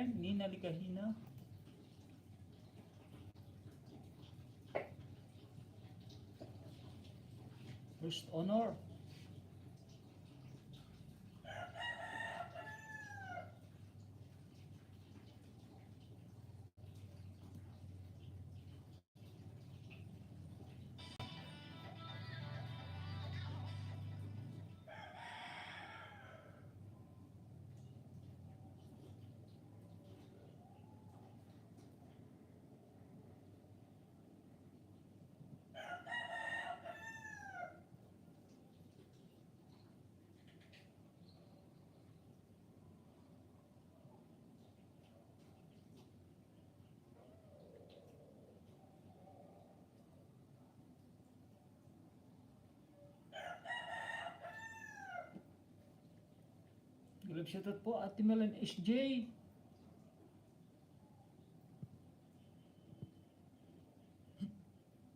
friend, Nina Likahina. First honor. Galap shoutout po Ate Melan SJ.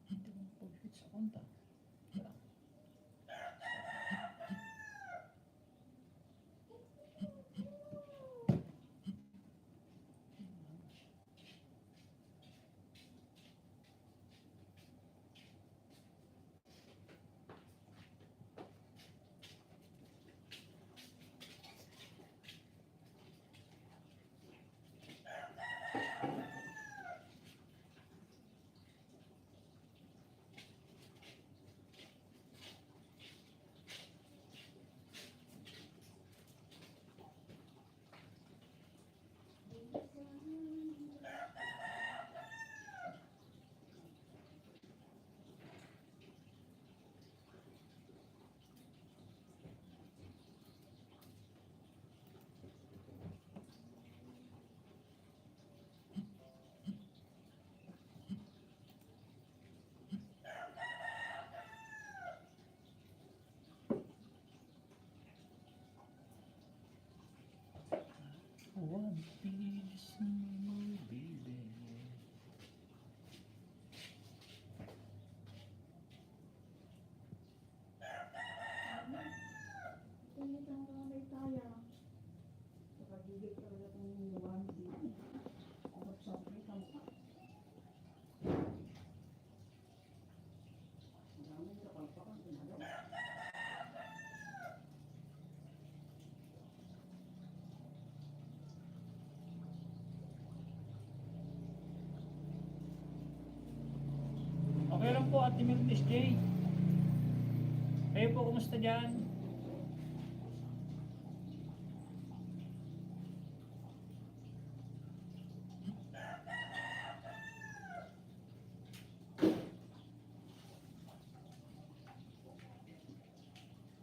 Hindi mo pag-fit sa konta. One piece baby. Tingin lang ka may taya. Nakagigit ka rin itong one piece. Ako sa Africa mo ka. Maraming kapalpakan pinagawa. Okay lang po Ate Melan SJ. Kayo po, kumusta dyan?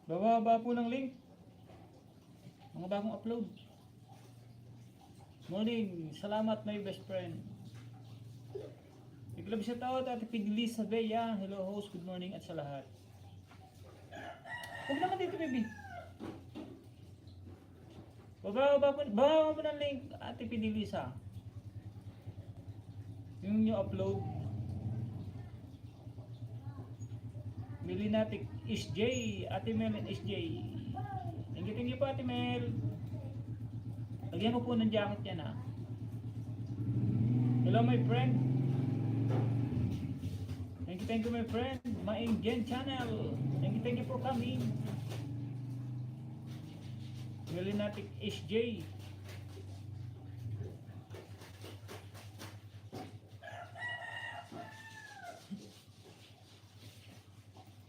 Bababa po ng link. Mga bagong upload. Morning. Salamat my best friend. Iglab siya tao at Piglis sa Bea. Hello host, good morning at sa lahat. Huwag naman dito baby. Bababa mo ng link Ate Pidilisa. Yung new upload. Milinatic SJ, Ate Melan SJ. Thank you po Ate Mel. Lagyan ko po ng jacket yan ha. Hello my friend. Thank you my friend. Mainggen channel. Thank you for coming. Milinatic SJ.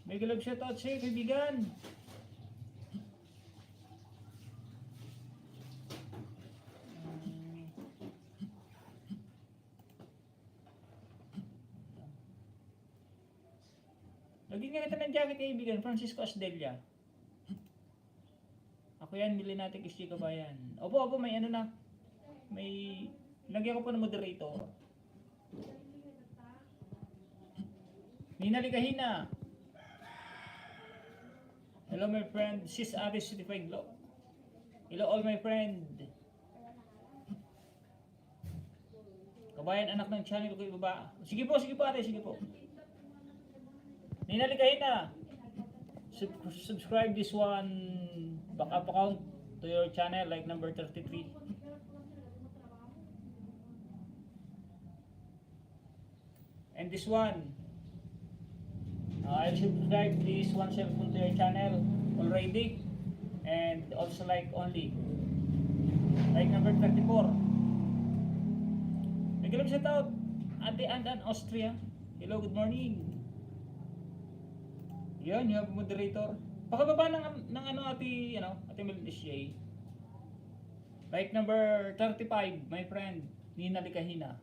May galab shoutout sa'yo kaibigan. Lagyan nga kita ng jacket kaibigan, Francisco Asdelia. Ako yan, Milinatic SJ Kabayan. Opo, may ano na. May, lagyan ko po ng moderator. Nina Likahina. Hello my friend, Sis Aris Certified Glow. Hello all my friend. Kabayan anak ng channel ko ibaba. Sige po ate, sige po. Nina Likahina. Subscribe this one backup account to your channel like number 33. And this one, I subscribe this one cellphone to your channel already. And also like only. Like number 34. Nag-love shout out Ate Andan, Austria. Hello, good morning. Yan, you have moderator. Pakababa ng ano ati Mel SJ. Like number 35, my friend, Nina Likahina.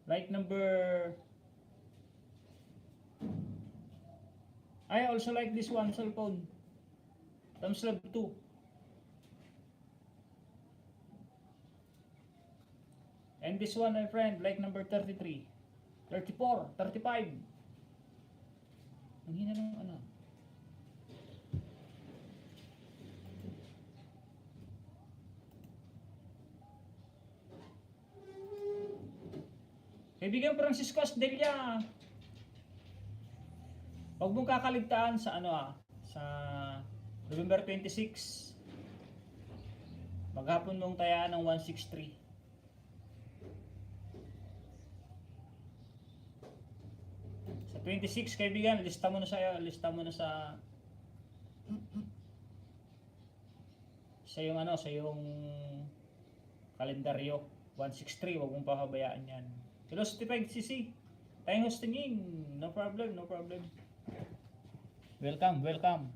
Like number I also like this one cellphone. Thumbs up 2. And this one, my friend, like number 33, 34, 35. Ang hina ng ano. Kaibigan Francisco Asdelia, huwag mong kakaligtaan sa sa November 26. Maghapon mong tayaan ng 163. Sa 26 kaibigan, lista mo na sa yung kalendaryo 163, huwag mong pahabayaan yan. Hello, Certified CC. Tayong hostingin. No problem, no problem. Welcome, welcome.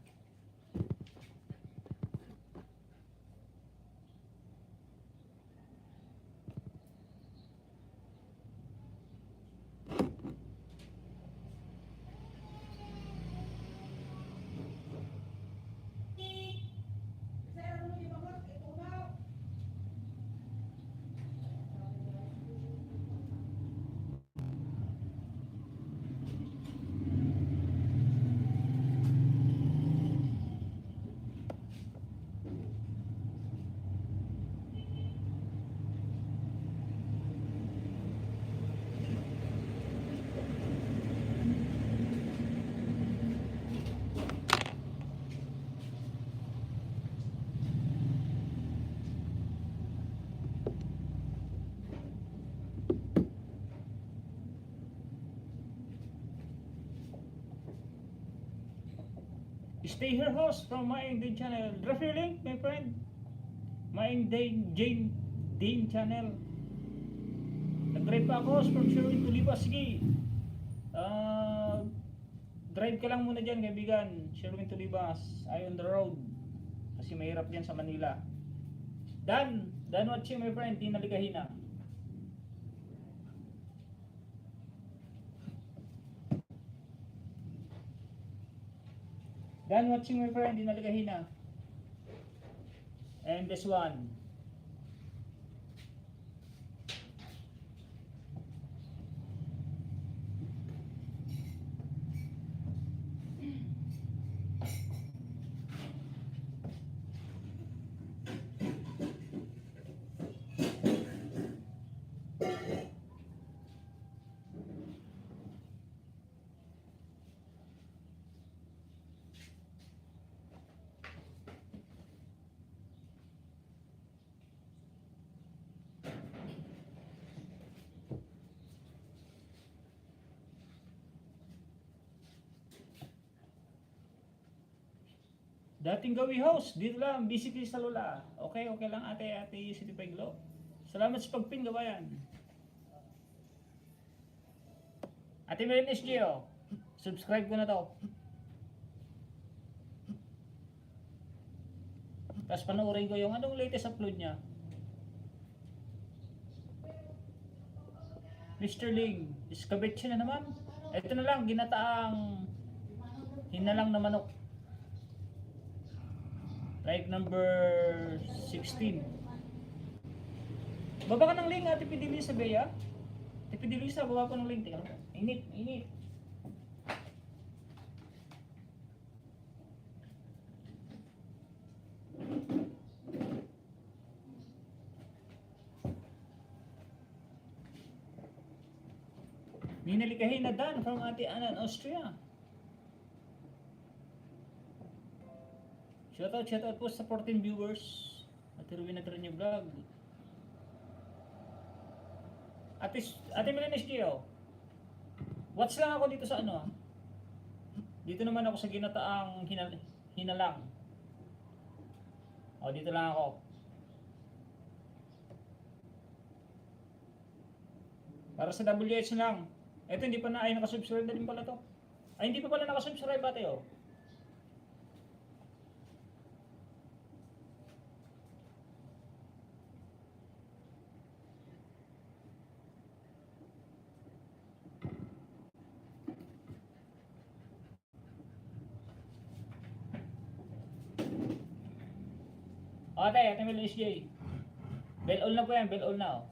Stay here, host from my Dane channel. Drop your link, my friend. My Dane channel. Nag-drive pa ako, host from Sherwin to Lipa. Sige. Drive ka lang muna dyan, kaibigan. Sherwin to Libas. I on the road. Kasi mahirap dyan sa Manila. Dan watching, my friend. Nina Likahina. Dan watching, my friend. Nina Likahina. And this one. Dating gawi host, dito lang, busy sa Lola. Okay lang ate City Peglo. Salamat sa pagpin, gabayan. Ate Merin SGO, subscribe ko na to. Tapos panoorin ko yung anong latest upload niya. Mr. Ling, iskabetsi na naman. Ito na lang, ginataang hinalang na manok. Like number 16. Baba ka ng link, Ate Pidilisa, Bea. Ate Pidilisa, baba ko ng link. Tingnan mo. Init. Nina Likahina Dan from Ate Anna in Austria. Shoutout po sa 14 viewers at Ruin na Vlog. Ate Melinis Gio, watch lang ako dito sa ano. Dito naman ako sa ginataang hinalang. O, dito lang ako. Para sa WH lang. Ito, hindi pa na ay nakasubscribe na din pala to. Ay, hindi pa pala nakasubscribe ate, oh. Ate Melinis J. Bell all na po yan, bell all na, oh.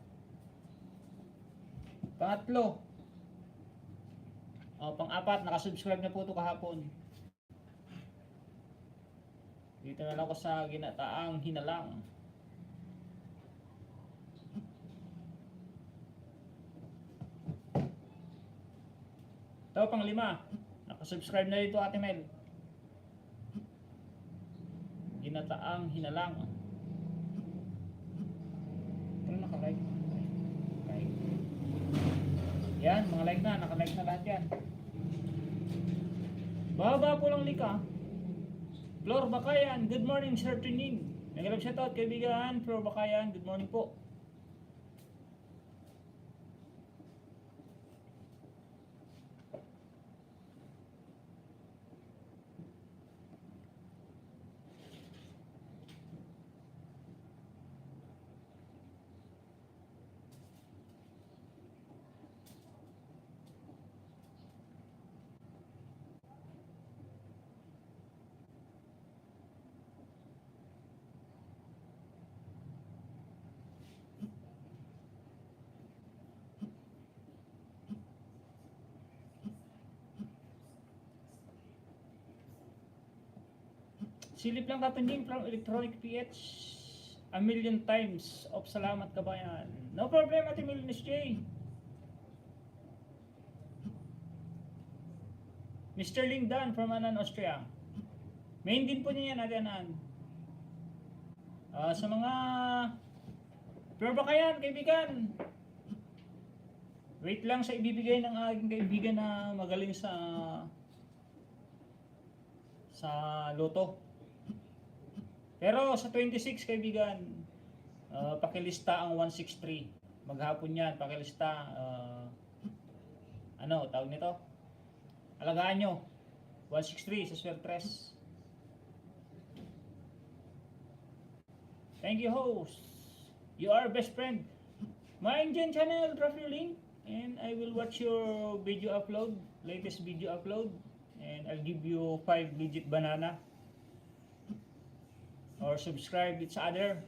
Pangatlo. O, pang-apat, nakasubscribe na po ito kahapon. Dito na lang ako sa ginataang hinalang. Ito, pang-lima. Nakasubscribe na dito, Ate Mel. Ginataang hinalang. Pero naka-like. Like. Yan, mga like na. Naka-like na lahat yan. Baba po lang lika. Flor Bakayan, good morning Sir Tuning. Nag-love shoutout kaibigan, Flor Bakayan, good morning po. Silip lang Katunjing from Electronic PH. A million times of salamat kabayan. No problem Ate Melinis J. Mr. Lingdan from Anan, Austria. Main din po niya yan, Ate Anan. Sa mga Flor Bakayan, kaibigan. Wait lang sa ibibigay ng aking kaibigan na magaling sa loto. Pero sa 26 kaibigan, pakilista ang 163. Maghapon yan, pakilista. Ano, tawag nito? Alagaan nyo. 163 sa Swertres. Thank you host. You are best friend. My Indian channel, drop your link. And I will watch your video upload. Latest video upload. And I'll give you 5-digit banana. Or subscribe each other.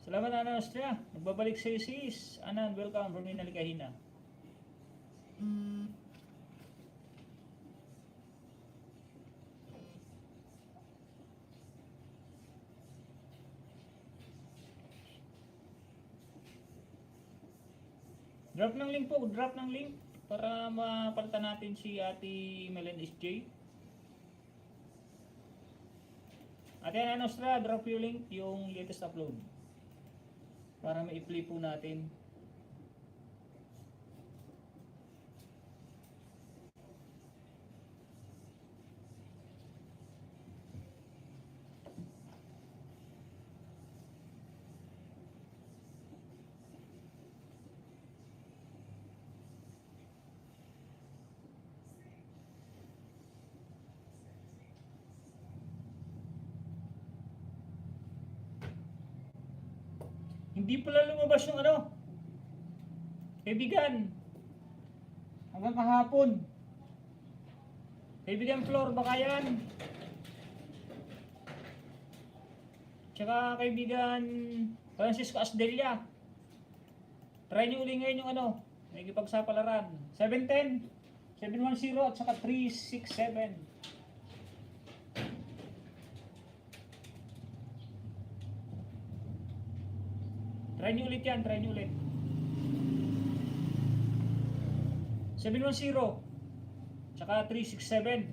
Salamat Anan Austria. Nagbabalik sa iyo sis. Anan, welcome from Inalikahina. Drop ng link po, drop ng link para mapalitan natin si Ate Melinis J. Ate Anan Austria, drop yung link, yung latest upload. Para ma-play po natin. Hindi pala lumabas yung ano. Kaibigan. Hanggang kahapon. Kaibigan Flor Bakayan. Tsaka kaibigan Francisco Asdelia. Try nyo uli ngayon yung ano. May kipagsapalaran. 710, 710 at saka 367. Try nyo ulit yan, try nyo ulit. 710 tsaka 367.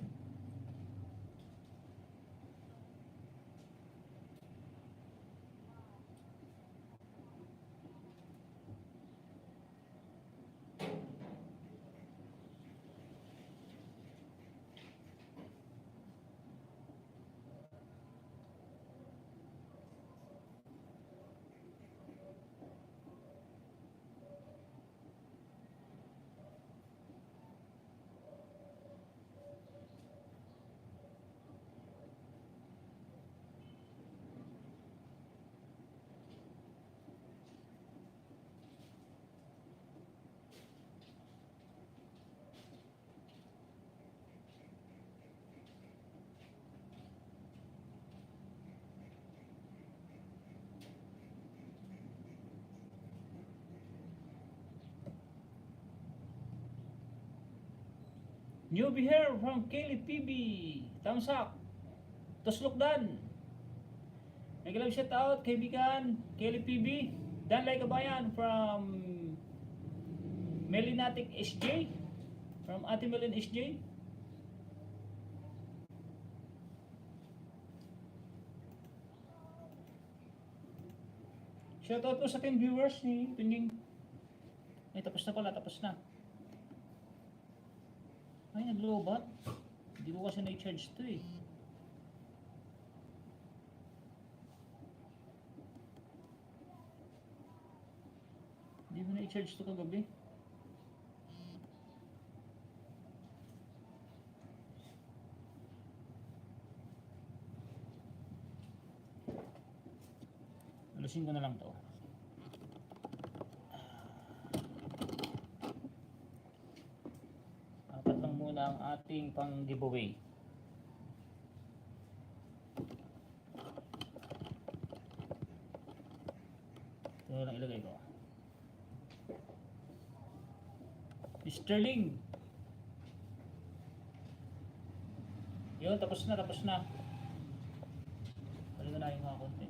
Newbie here from Kelly PB. Thumbs up. Tuslok Dan. Nag-love shout out kaibigan Kelly PB. Dan Lay Kabayan from Melinatic SJ. From Ate Melin SJ. Shoutout po sa 10 viewers ni Tunying. Ay, tapos na pala, tapos na. Ay, nag-lobat. Hindi ko kasi na-charge to eh. Hindi ko na-charge to kagabi. Alusin ko na lang to. Apat lang muna ang ating pang giveaway. Ito lang ilagay ko. Sterling. Yun, tapos na, tapos na. Balik na yung mga konti.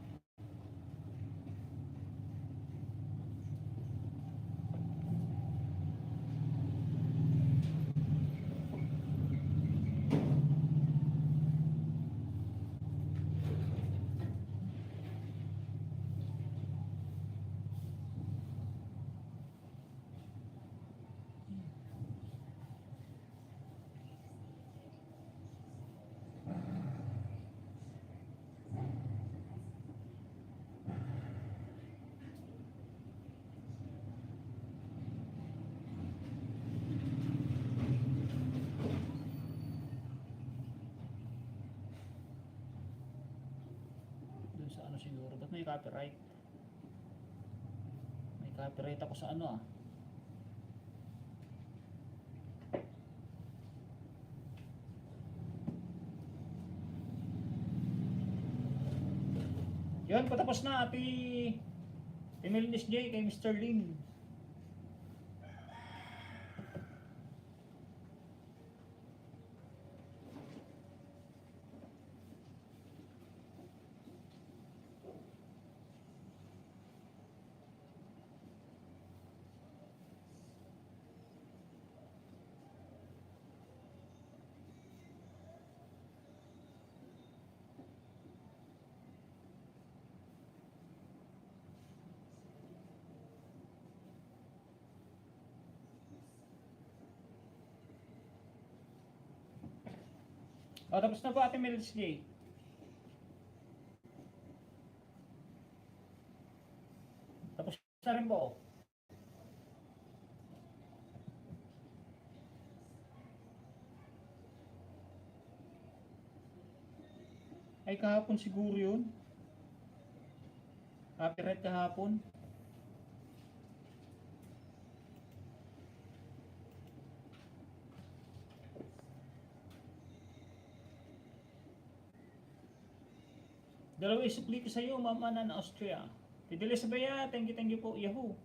Sa ano siguro, ba't may copyright? May copyright ako sa ano ah. Yun, patapos na ati Emilinis J kay Mr. Lin. O, tapos na po Ate Emilinis J. Tapos na rin po. Ay, kahapon siguro yun. Copyright kahapon. Dalawa isupli ko sa iyo, Mama Nan Austria. Tidilis Sabaya, thank you po, Yahoo.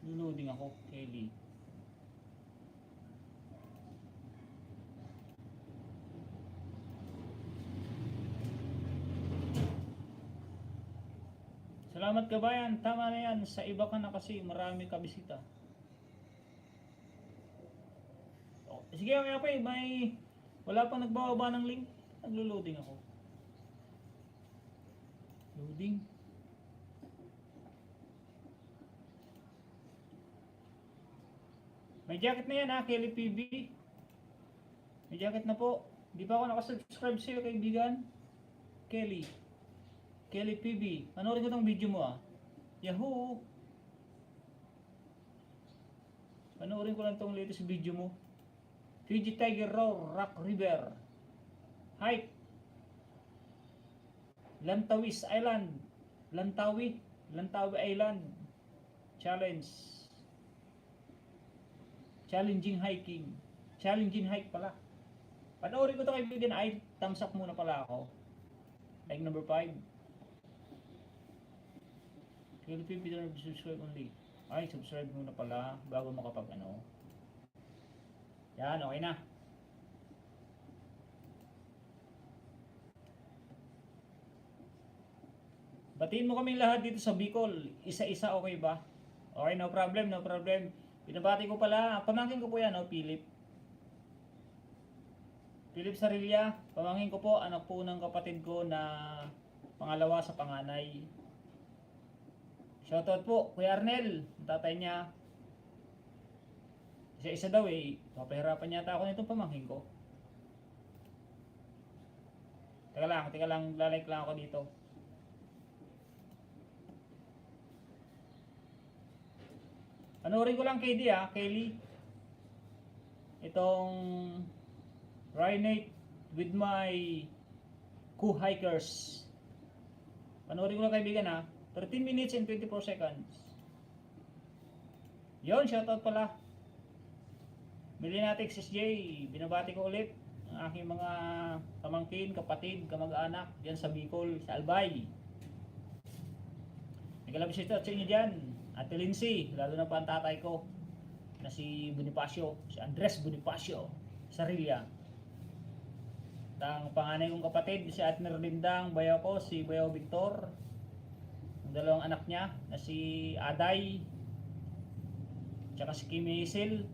Loading ako, Kelly. Salamat kabayan, tama na yan. Sa iba ka na kasi marami ka bisita. Oh, sige, may wala pang nagbababa ng link. Naglo-loading ako. Loading. May jacket na yan ha, Kelly PB. May jacket na po. Di pa ako nakasubscribe sa'yo kaibigan. Kelly PB. Panoorin ko tong video mo ah. Yahoo! Panoorin ko lang tong latest video mo. Fiji Tiger Roar, Rock River. Hike. Lantawis Island. Lantawi Island. Challenge. Challenging hiking. Challenging hike pala. Panoorin ko to kaibigan ay thumbs up muna pala ako. Like number 5. Philippine Video subscribe only. Ay, subscribe muna pala bago makapag ano. Yan, okay na. Batiin mo kaming lahat dito sa Bicol. Isa-isa, okay ba? Okay, no problem, no problem. Binabati ko pala, pamangkin ko po yan, no, Philip. Philip Sarilla, pamangkin ko po, anak po ng kapatid ko na pangalawa sa panganay. Shoutout po, Kuya Arnel, ang tatay niya. Isa-isa daw eh, papahirapan yata ako nitong pamangkin ko. Teka lang, lalike lang ako dito. Panoorin ko lang KD Kaylee. Itong Rhinate with my co-hikers. Panoorin ko lang kaibigan 13 minutes and 24 seconds. Yon, shoutout pala. Milinatics SJ, binabati ko ulit ang aking mga pamangkin, kapatid, kamag-anak diyan sa Bicol, sa Albay. Nagkalabisita sa inyo diyan. Ate Lindsay, lalo na pa ang tatay ko na si Bonifacio, si Andres Bonifacio Sarilla. Ang panganay kong kapatid si Ate Merlindang, bayaw ko si Bayaw Victor. Ang dalawang anak niya na si Aday, tsaka si Kim Hazel,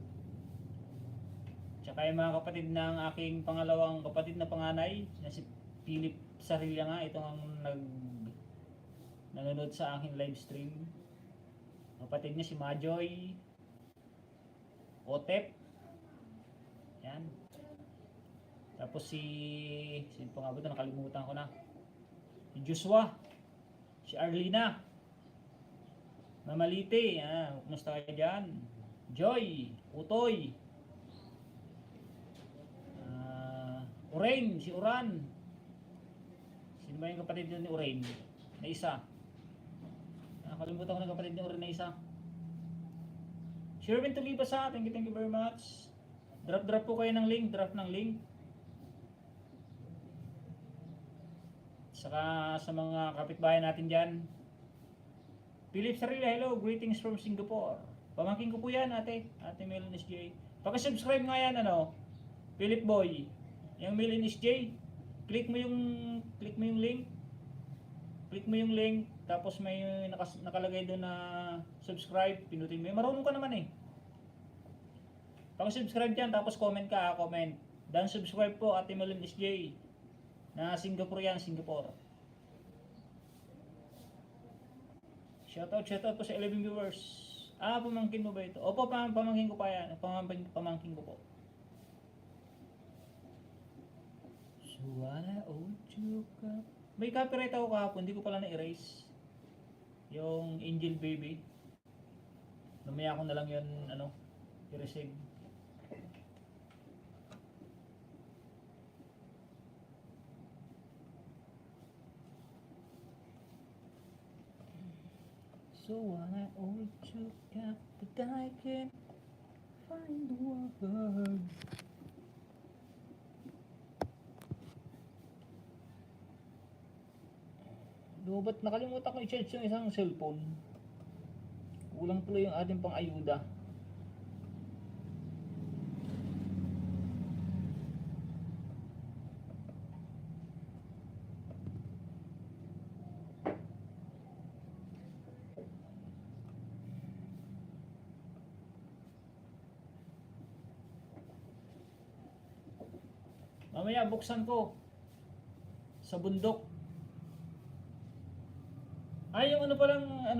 tsaka yung mga kapatid ng aking pangalawang kapatid na panganay na si Philip Sarilla nga, ito ang nanonood sa aking live stream. Kapatid niya si Majoy, Otep, yan. Tapos sino pa nga ba ito? Nakalimutan ko na. Si Joshua, si Arlina, Mamalite, kumusta kayo dyan? Joy, Utoy, Urain, si Uran. Sino ba yung kapatid ni Urain? Na isa. Nakalimutan ko ng kapatid ni Urain na isa. Sherwin Tulibasa, thank you very much. Drop po kayo ng link, drop ng link. Saka sa mga kapitbahay natin dyan. Philip Sarilla, hello, greetings from Singapore. Pamangkin ko po yan, ate Melon SJ. Paki-subscribe nga yan, Philip Boy. Yung Melon SJ, click mo yung link. Click mo yung link, tapos may nakalagay doon na subscribe, pinutin mo. Marunong ka naman eh. Paki-subscribe dyan, tapos comment ka, comment. Dan subscribe po, ate Melon SJ. Na Singapore yan, Singapore. Shoutout po sa 11 viewers. Pamangkin mo ba ito? Opo, pamangkin ko pa yan. Pamangkin ko po. Suwala, Ochuka. May copyright ako kahapon, hindi ko pala na-erase. Yung Angel Baby. Lumaya ko na lang yun, i-receive. So I owe you up, but I can't find the word. Ba't nakalimutan ko i-charge yung isang cellphone. Kulang tuloy yung ating pang-ayuda. Mamaya buksan ko sa bundok. Ay, yung palang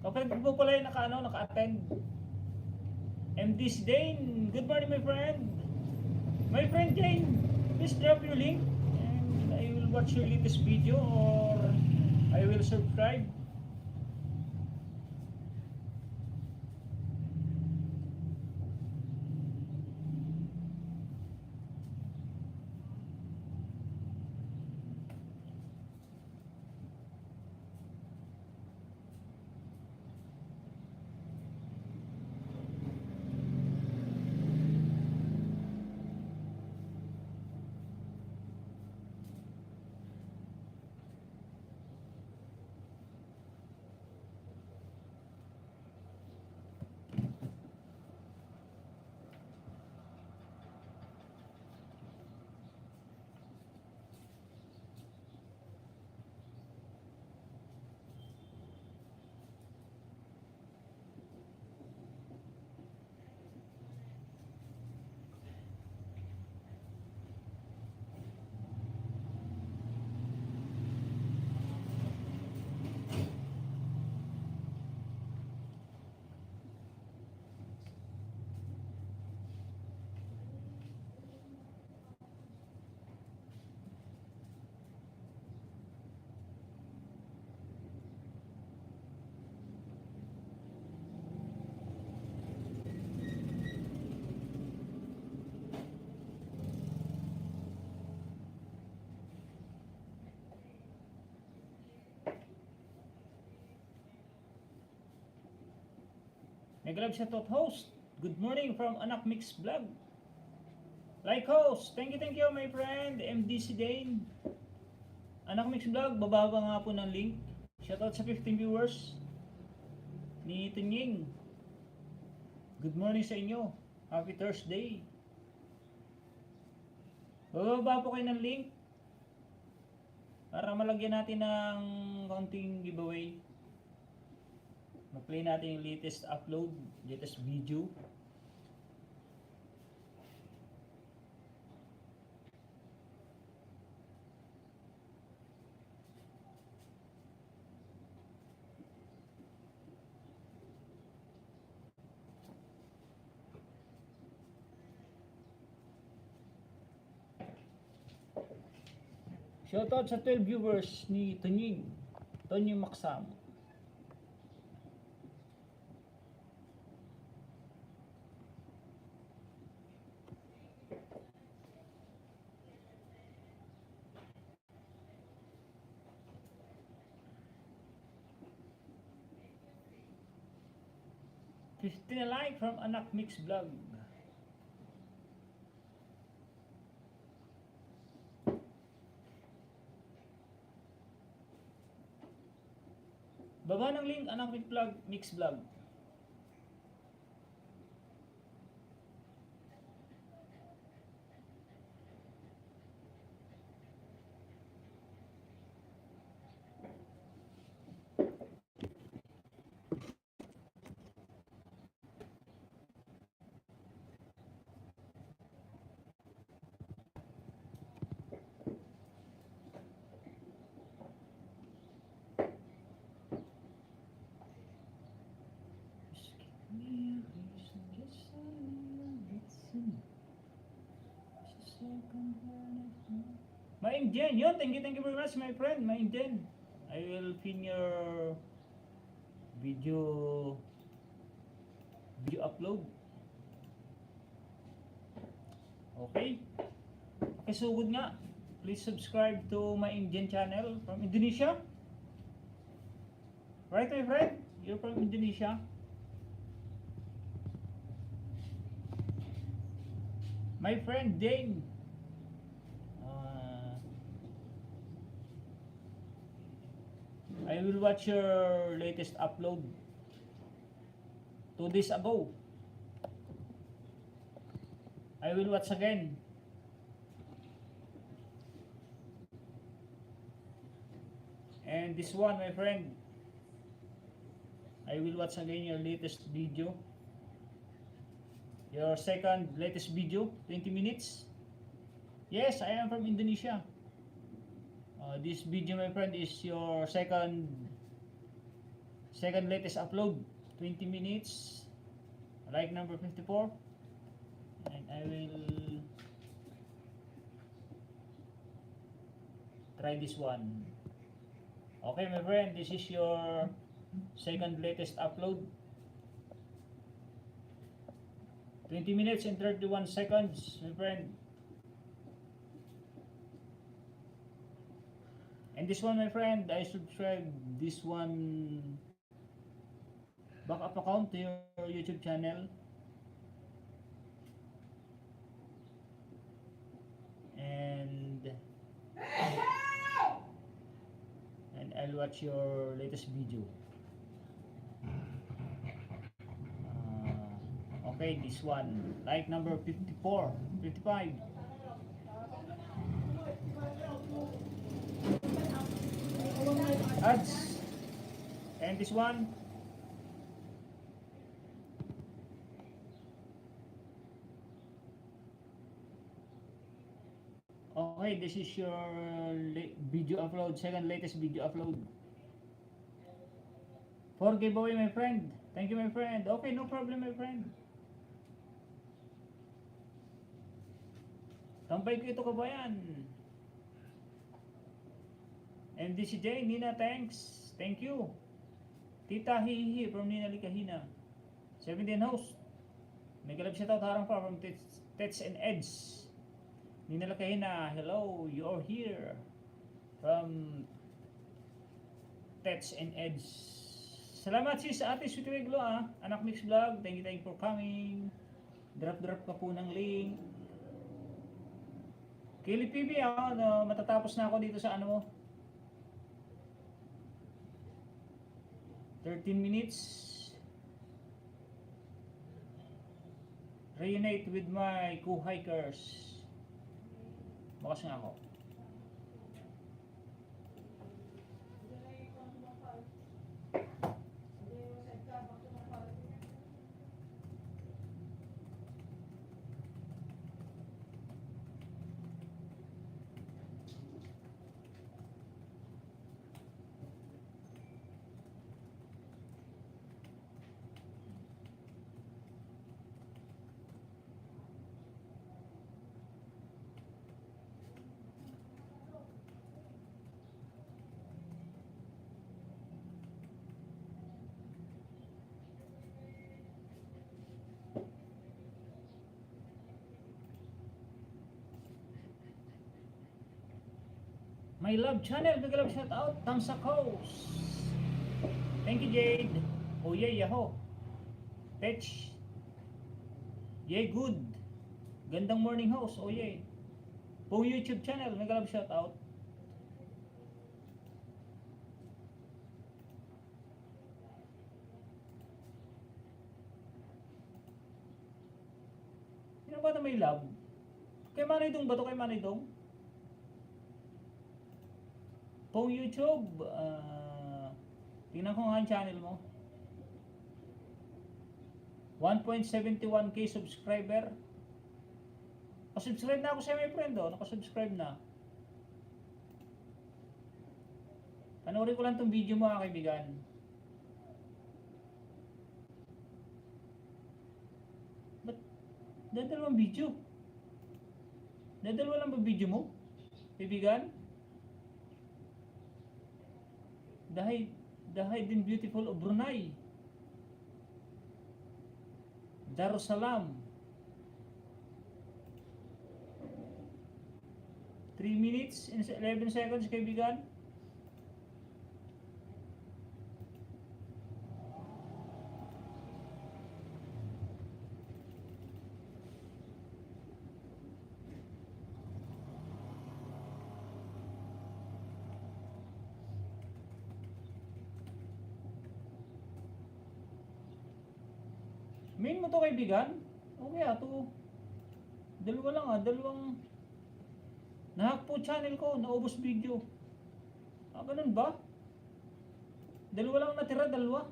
kapag ko pala yung naka-attend. MD Dane, good morning my friend. My friend Jane, please drop your link and I will watch your latest video or I will subscribe. Mega love shoutout host. Good morning from Anak Mix Vlog. Like host, thank you my friend, MDC Dane. Anak Mix Vlog, bababa nga po ng link. Shoutout sa 15 viewers ni Tunying. Good morning sa inyo. Happy Thursday. Bababa po kayo ng link para malagyan natin ng konting giveaway. Ma-play natin yung latest upload, latest video. Shoutout sa 12 viewers ni Tunying, Tony Maksam. Christina like from Anak Mix Vlog. Baba ng link, Anak Mix Vlog. Maindian, yun. Thank you very much, my friend. Maindian. I will pin your video upload. Okay. Okay, so good nga. Please subscribe to my Indian channel from Indonesia. Right, my friend? You're from Indonesia. My friend Dane. I will watch your latest upload 2 days ago. I will watch again. And this one, my friend, I will watch again your latest video. Your second latest video, 20 minutes. Yes, I am from Indonesia. This video, my friend, is your second latest upload, 20 minutes, like number 54, and I will try this one. Okay, my friend, this is your second latest upload, 20 minutes and 31 seconds, my friend. And this one, my friend, I subscribe this one backup account to your YouTube channel. And I'll watch your latest video. Okay, this one, like number 54, 55. Ads. And this one, okay, this is your video upload, second latest video upload. For giveaway, my friend. Thank you, my friend. Okay, no problem, my friend. Tambay ko ito, kabayan. MDCJ, Nina, thanks. Thank you. Tita Hihi from Nina Likahina. 17 host. Mega love shoutout harang pa from Tets and Eds. Nina Likahina, hello, you're here. From Tets and Eds Salamat sis Ate Sweet Reglo Anak Mix Vlog. Thank you for coming. Drop ka po ng link. Kili PB matatapos na ako dito sa ano mo. 13 minutes. Reunite with my co-hikers. Bakas nga ako. My love channel, big love shout out, Tamsa Coast. Thank you Jade. Oh yeah, yaho. Petch. Yeah, good. Gandang morning house, oh yeah. Po YouTube channel, big love shout out. Sino ba na may love? Kay Manay Dong ba to? Kay Manay Dong? Pong YouTube, tingnan ko nga ang channel mo. 1.71k subscriber. Nakasubscribe na ako sa my friend nakasubscribe na. Panoorin ko lang tong video mo mga kaibigan. Ba't dadalawang video? Dadalawa lang ba video mo? Kaibigan? The Hidden Beautiful of Brunei, Darussalam. 3 minutes and 11 seconds kaibigan. Main mo to kaibigan? Okay to. Dalawa lang dalawang nahack po channel ko, naubos video. Ganun ba? Dalawa lang natira, dalawa.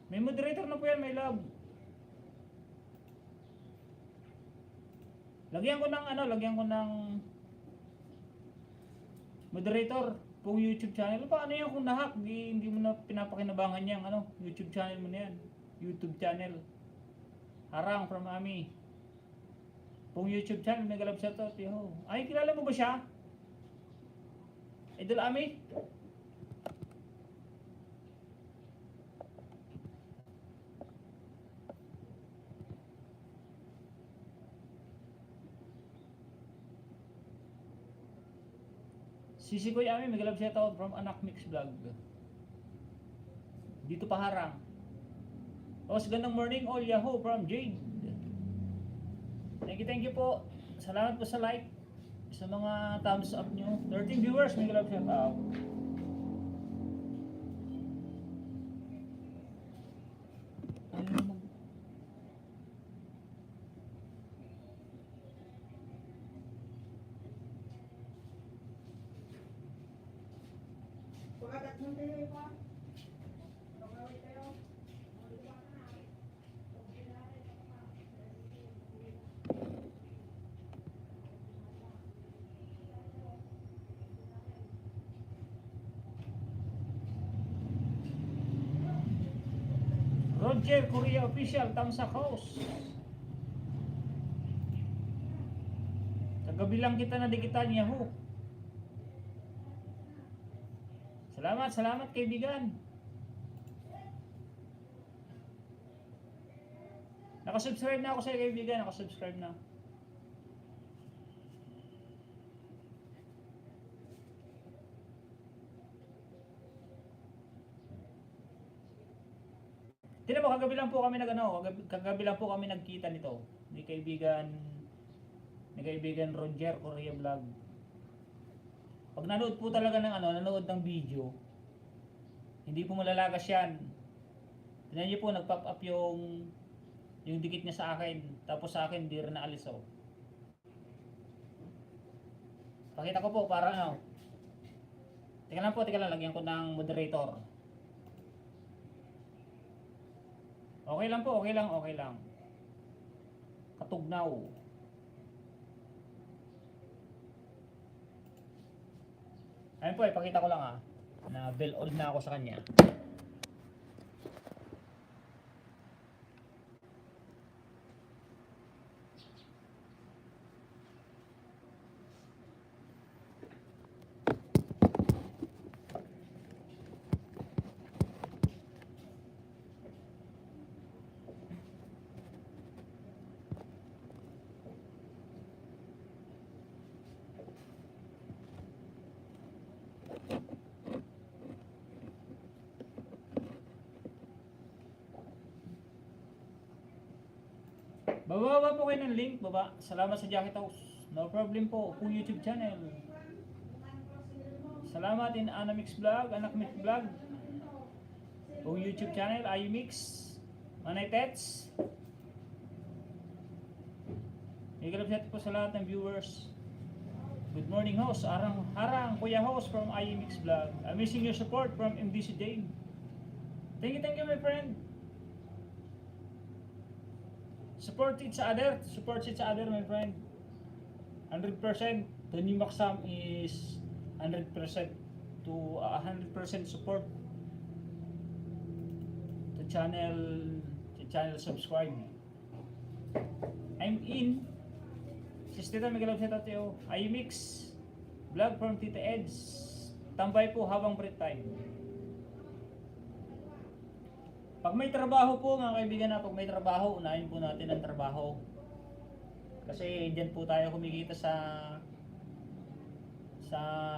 May moderator na po yan, my love. Lagyan ko ng moderator. Kung YouTube channel, paano yan kung nahack? Hindi mo na pinapakinabangan yan, YouTube channel mo na yan. YouTube channel. Harang from Ami. Kung YouTube channel, may galap shout out. Ay, kilala mo ba siya? Idol Ami? Sisi Koy Ami, may galap shout out from Anak Mix Vlog. Dito pa harang. Gandang morning all Yahoo from Jade. Thank you po. Salamat po sa like, sa mga thumbs up nyo. 13 viewers, may galap shout out. Roger Korea Official, Tamsa House. Sa gabi lang kita nadikitan, Yahoo. Salamat kaibigan. Nakasubscribe na ako sa kaibigan, nakasubscribe na. kagabi lang po kami kagabi lang po kami nagkita nito. Ni kaibigan Roger Korea Vlog. Pag nanood po talaga ng nanood ng video, hindi po malalagas yan. Tingnan niyo po, nag-pop up yung dikit niya sa akin. Tapos sa akin, di rin naalis oh. Pakita ko po para Teka lang, lagyan ko ng moderator. Okay lang po, okay lang. Katugnaw. Ayun po, ipakita ko lang na bell old na ako sa kanya. Bababa po kayo ng link, baba. Salamat sa Jacket House. No problem po. Kung YouTube channel. Salamat in Anamix Vlog, Anakmit Vlog. Kung YouTube channel, Ayumix, Manay Pets. Ikalapsat po sa lahat ng viewers. Good morning host, Harang Kuya host from Ayumix Vlog. I'm missing your support from MDC Dane. Thank you my friend. Support each other, my friend. 100%. Tony Maxam is 100% to 100% support the channel subscribe. I'm in. Sister Miguel of Setateo. I mix vlog from Tita Eds. Tambay po habang break time. Pag may trabaho po mga kaibigan pag may trabaho, unahin po natin ang trabaho. Kasi dyan po tayo kumikita sa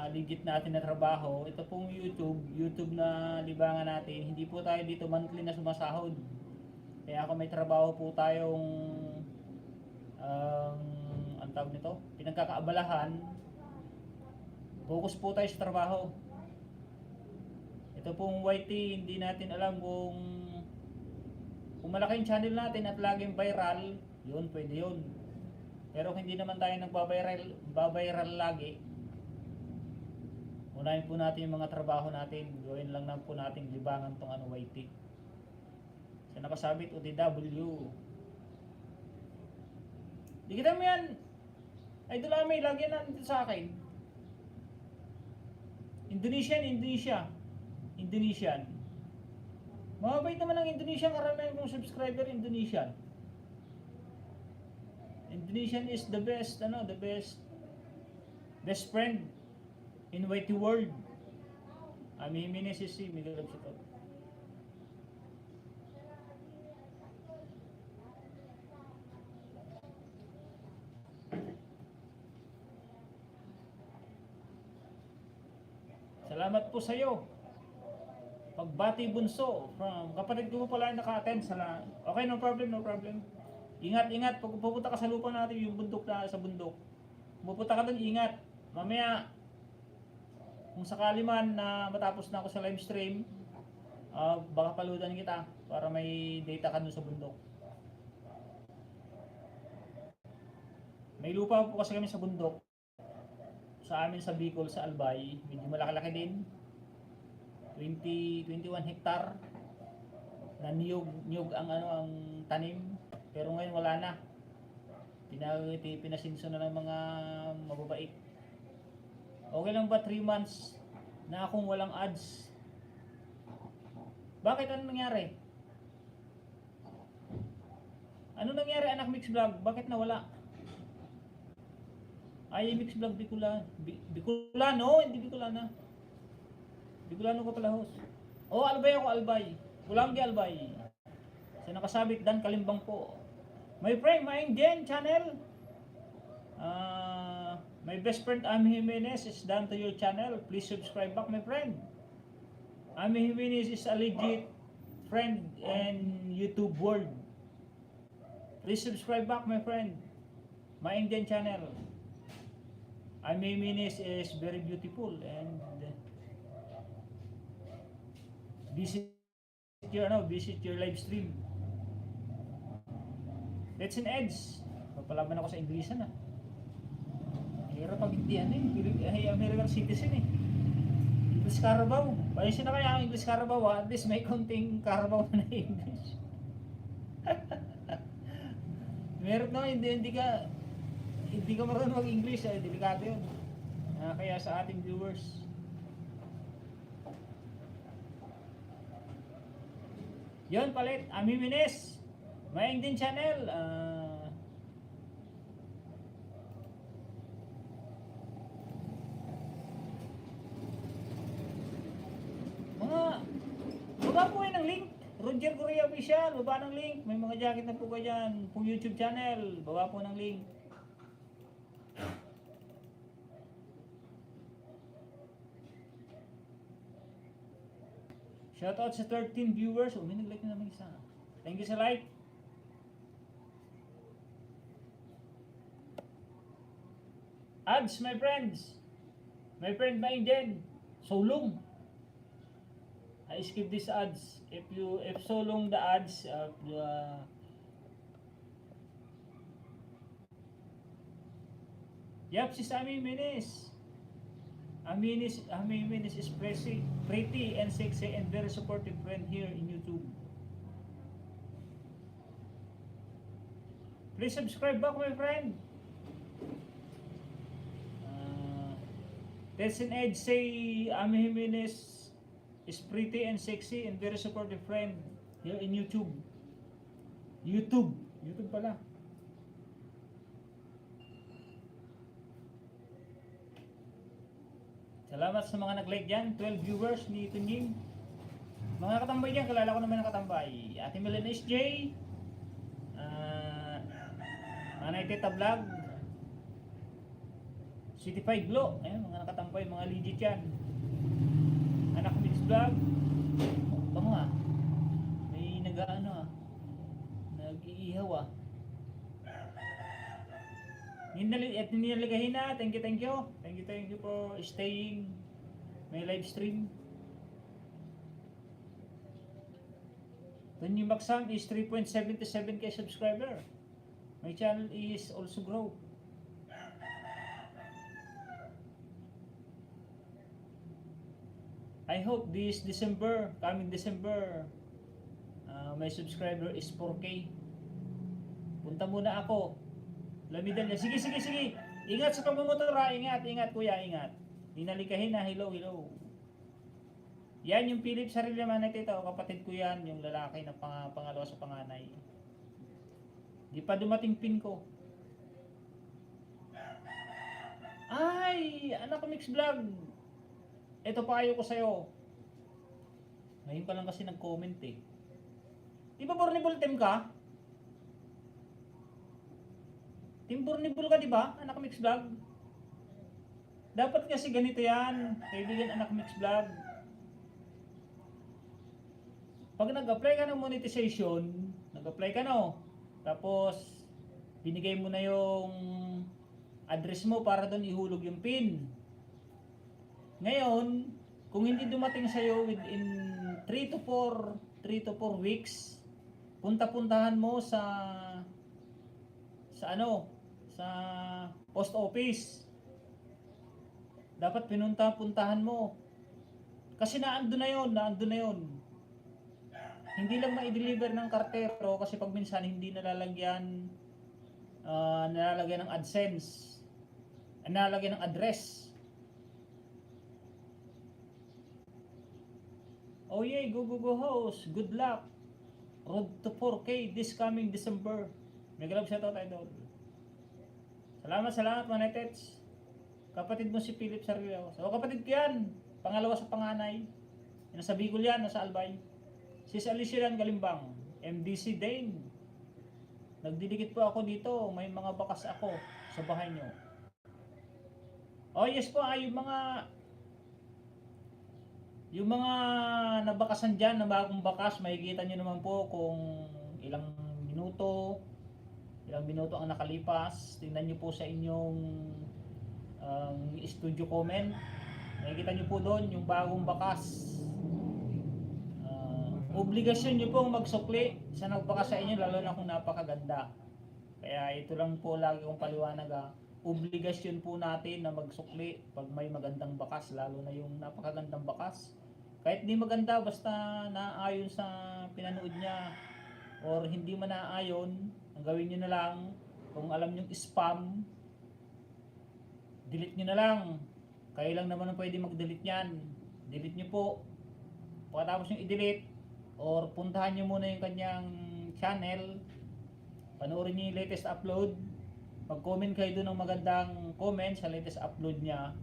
legit natin na trabaho. Ito pong YouTube na libangan natin. Hindi po tayo dito monthly na sumasahod. Kaya kung may trabaho po tayong ang tawag nito, pinagkakaabalahan, focus po tayo sa trabaho. Ito pong YT, hindi natin alam kung malaki yung channel natin at laging viral, yun, pwede yun. Pero hindi naman tayo nagbabiral lagi. Unahin po natin yung mga trabaho natin. Gawin lang po natin libangan tong YT. So nakasabit OTW. Di kita mo yan. Idol Amay, lagi na nandito sa akin. Indonesian. Mababait naman ang Indonesian, karamihan kong subscriber Indonesian. Indonesian is the best friend in YT world. Ami minisisi Miguel of Sito. Salamat po sa iyo. Pagbati Bunso from kapatid ko pala naka-attend sa okay, no problem. Ingat pag pupunta ka sa lupa natin, yung bundok na sa bundok. Pupunta ka doon, ingat. Mamaya kung sakali man na matapos na ako sa live stream, baka paludan kita para may data ka doon sa bundok. May lupa po kasi kami sa bundok. Sa amin sa Bicol, sa Albay, medyo malaki-laki din. 21 hektar na niyog ang tanim, pero ngayon wala na. Pinasinso na ng mga mababait. Okay lang ba 3 months na akong walang ads? Bakit? Ano nangyari? Ano nangyari anak Mix Vlog? Bakit nawala? Ay Mix Vlog Bicolano, hindi Bicolana. Bicolano ko pala host. Albay ako, Albay. Kulang di Albay. So nakasabit Dan Kalimbang po. My friend, my Indian channel. My best friend Ami Jimenez is done to your channel. Please subscribe back, my friend. Ami Jimenez is a legit friend in YouTube world. Please subscribe back, my friend. My Indian channel. Amiminis is very beautiful and visit visit your live stream. Let's an edge. Papalaban ako sa Inglesan ah. Hirap pag hindi American citizen eh. English Carabao. Paalisin na kaya ang English Carabao at least may konting Carabao na English. Meron na hindi ka marunong mag-English eh, delikado yun. Kaya sa ating viewers. Yun palit, Amimines. May din channel. Baba po ng link. Roger Correa Official, baba ng link. May mga jacket na po kayo dyan. Pong YouTube channel, baba po ng link. Shoutout sa 13 viewers. May nag-like na naman isa. Thank you sa like. Ads, my friends. My friend Maiden. So long. I skip these ads. If so long the ads, yep, sis Amiminis. Amiminis is pretty and sexy and very supportive friend here in YouTube. Please subscribe back, my friend. That's an edge say Amiminis is pretty and sexy and very supportive friend here in YouTube. YouTube pala. Salamat sa mga nag-like dyan. 12 viewers ni Tunying. Mga katambay dyan, kalala ko naman ang katambay. Ate Melanie SJ, Manay Teta Vlog, City 5 Glow. Ayan, mga nakatambay, mga legit yan. Anak Mix Vlog. Bango ah. May nag-iihaw ah. Nilaligahin na. Thank you. Thank you for staying my live stream. Tunying Baksang is 3.77k subscriber. My channel is also grow. I hope this coming December, my subscriber is 4K. Punta muna ako. Lamidan niya. Sige. Ingat sa pagmumotor ha. Ingat kuya, ingat. Dinalikahin na. Hello. Yan yung Philip Sarilla Manetita. Kapatid ko yan. Yung lalaki na pangalawa sa panganay. Di pa dumating pin ko. Ay! Anak ko Mix Vlog. Ito payo ko sa'yo. Ngayon pa lang kasi nag-comment eh. Di ba Bornibol team ka? Team Bornibol ka di ba? Anak Mix Vlog. Dapat kasi ganito yan. Kaibigan Anak Mix Vlog. Pag nag-apply ka ng monetization, nag-apply ka no. Tapos, binigay mo na yung address mo para doon ihulog yung PIN. Ngayon, kung hindi dumating sa'yo within 3 to 4 weeks, puntahan mo sa post office. Dapat puntahan mo. Kasi naandun na yun. Hindi lang ma-deliver ng kartero kasi pag minsan hindi nalalagyan ng AdSense. Nalalagyan ng address. Oh yeah, go host. Good luck. Road to 4K this coming December. Mega love shoutout idol. Salamat mga netets. Kapatid mo si Philip Sarilla. So kapatid ko yan. Pangalawa sa panganay. Nasa Bicol yan, nasa Albay. Sis Alicia yan, Galimbang. MDC Dane. Nagdidikit po ako dito. May mga bakas ako sa bahay nyo. Oh yes po, yung Yung mga nabakasan dyan, na bagong bakas, makikita nyo naman po kung ilang minuto ang nakalipas. Tingnan nyo po sa inyong studio comment. Makikita nyo po doon yung bagong bakas. Obligasyon nyo pong magsukli sa nagbakas sa inyo, lalo na kung napakaganda. Kaya ito lang po lagi kong paliwanag, obligasyon po natin na magsukli pag may magandang bakas, lalo na yung napakagandang bakas. Kahit di maganda, basta naaayon sa pinanood niya or hindi man naaayon, ang gawin niyo na lang, kung alam niyo spam, delete niyo na lang. Kayo lang naman ang pwede mag-delete niyan. Delete niyo po. Pagkatapos niyo i-delete, or puntahan niyo muna yung kanyang channel, panoorin niyo yung latest upload, mag-comment kayo doon ng magandang comment sa latest upload niya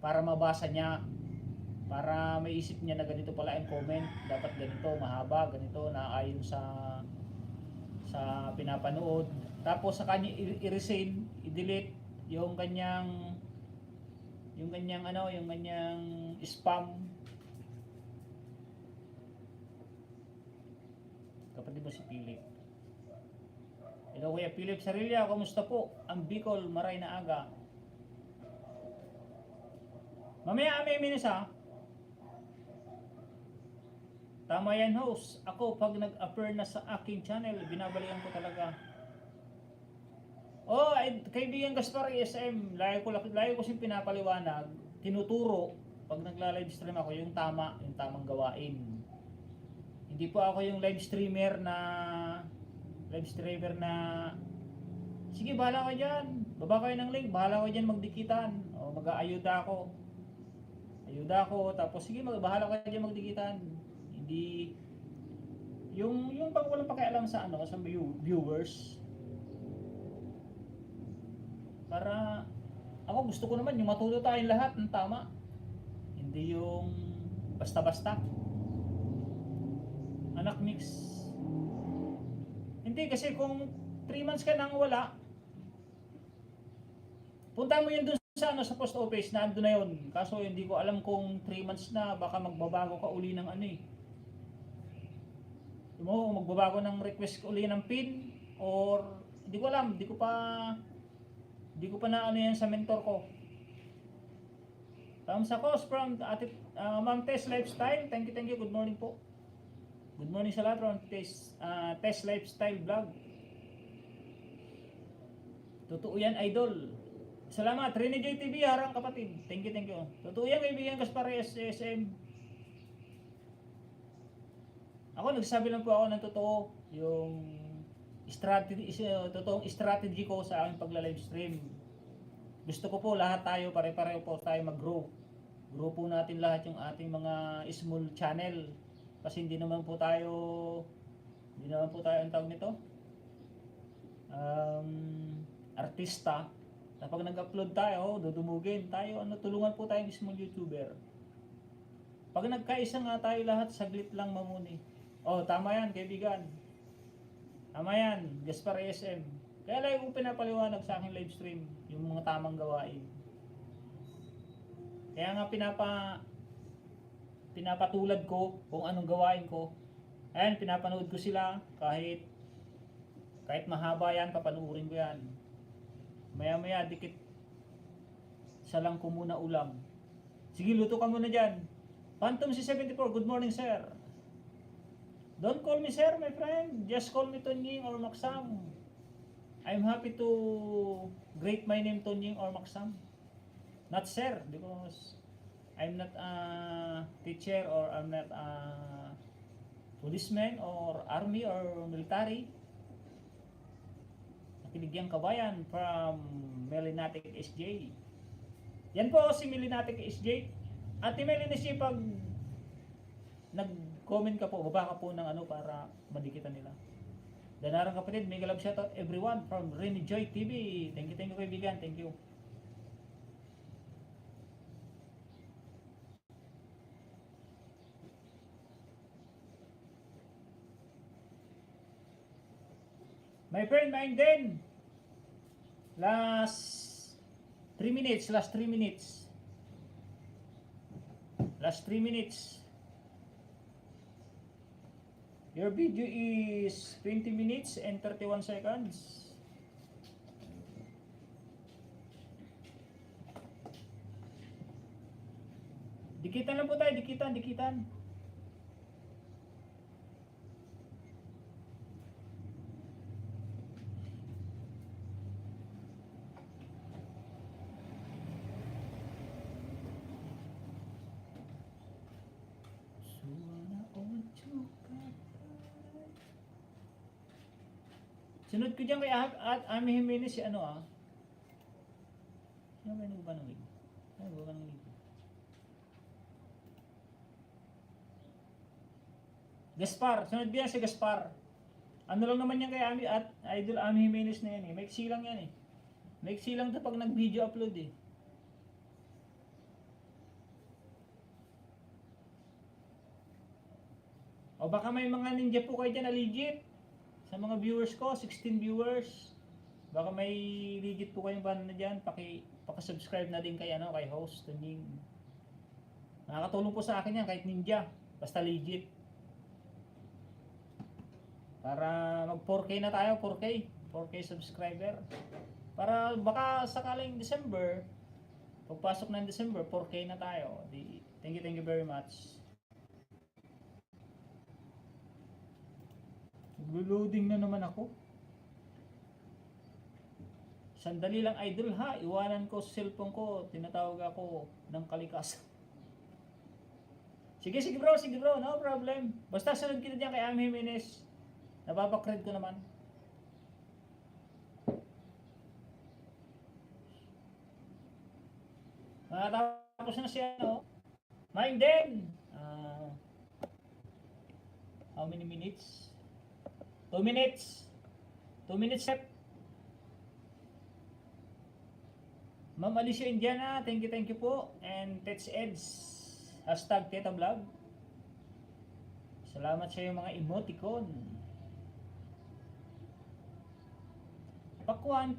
para mabasa niya, para maisip niya na ganito pala yung comment, dapat ganito, mahaba, ganito, naayon sa pinapanood. Tapos sa kanya i-resign, i-delete yung kanyang spam. Kapatid mo si Philip. Hello Kuya Philip Sarilla, kumusta po? Ang Bicol, maray na aga. Mamaya may minus ha. Tama yan host. Ako pag nag-appear na sa aking channel, binabalikan ko talaga. Oh, kaibigan Gaspar ESM, lagi ko siyang pinapaliwanag, tinuturo pag nagla-live stream ako yung tamang gawain. Hindi po ako yung live streamer na sige, bahala ka dyan, baba kayo ng link, bahala kayo dyan magdikitan, o mag-aayuda ako, tapos sige, bahala kayo dyan magdikitan. Hindi yung pag walang pakialam sa sa viewers. Para ako gusto ko naman yung matuto tayong lahat ng tama, hindi yung basta-basta. Anak mix. Hindi kasi kung 3 months ka nang wala, punta mo yun dun sa sa post office, nandun na yun. Kaso hindi ko alam kung 3 months na, baka magbabago ka uli ng magbabago ng request uli ng PIN, or hindi ko alam, hindi ko pa na yan sa mentor ko. Thumbs up from Ma'am Tess Lifestyle. Thank you, good morning po. Good morning sa lahat from Tess Lifestyle Vlog. Totoo yan, idol. Salamat, Rene JTV, harang kapatid. Thank you. Totoo yan, kaibigan Gaspar SM. Ako, nagsasabi lang po ako ng totoo, yung totoong strategy ko sa aking pagla-live stream. Gusto ko po lahat tayo, pare-pareho po tayo mag-grow. Grow po natin lahat yung ating mga small channel. Kasi hindi naman po tayo ang tawag nito, artista. Kapag nag-upload tayo, dudumugin tayo, tulungan po tayong small YouTuber. Pag nagkaisa nga tayo lahat, saglit lang mamuni. Oh, tama yan, kaibigan. Tama yan, Gaspar SM. Kaya lagi kong pinapaliwanag sa aking live stream yung mga tamang gawain. Kaya nga pinapatulad ko kung anong gawain ko. Ayan, pinapanood ko sila kahit mahaba yan, papanuurin ko yan. Maya dikit sa lang ko muna ulam. Sige, luto ka muna dyan. Phantom C74, good morning sir. Don't call me sir, my friend. Just call me Tonying or Maksam. I'm happy to grade my name Tonying or Maksam. Not sir, because I'm not a teacher, or I'm not a policeman or army or military. Nakiligyang kabayan from Melinatic SJ. Yan po si Melinatic SJ. Ate Melinatic SJ, pag nag-comment ka po, baba ka po ng para madikitan nila. Danarang kapatid, mega love shoutout everyone from Rene Joy TV. Thank you kaibigan, thank you. My friend, mine din. Last 3 minutes. Last 3 minutes. Your video is 20 minutes and 31 seconds. Dikitan lang po tayo, dikitan. Sunod ko dyan kay Ami Jimenez si ano ah. Sino ba yung nagbanawig? Ay, ba ng libo? Gaspar, sunod ko yan si Gaspar. Ano lang naman yan kay Ami at Idol Ami Jimenez na yan eh. Maiksi lang yan eh. Maiksi lang ito pag nag-video upload eh. O baka may mga ninja po kayo dyan na legit. Sa mga viewers ko, 16 viewers. Baka may legit po kayong banda na dyan. Paki-subscribe na din kay, kay host. Nakakatulong po sa akin yan kahit ninja. Basta legit. Para mag 4K na tayo, 4K subscriber. Para baka sakaling December, pagpasok ng December, 4K na tayo. Thank you very much. Loading na naman ako. Sandali lang idol ha, iwanan ko sa cellphone ko, tinatawag ako ng kalikasan. Sige bro, no problem. Basta sunod kita dyan kay Ami Jimenez. Napapakred ko naman. Tapos na siya, no? Mine din! How many minutes? 2 minutes. 2 minutes set. Ma'am Alicia Indiana, thank you po. And Tets Eds, hashtag Teta Vlog. Salamat sa iyong mga emoticon. Pakwan.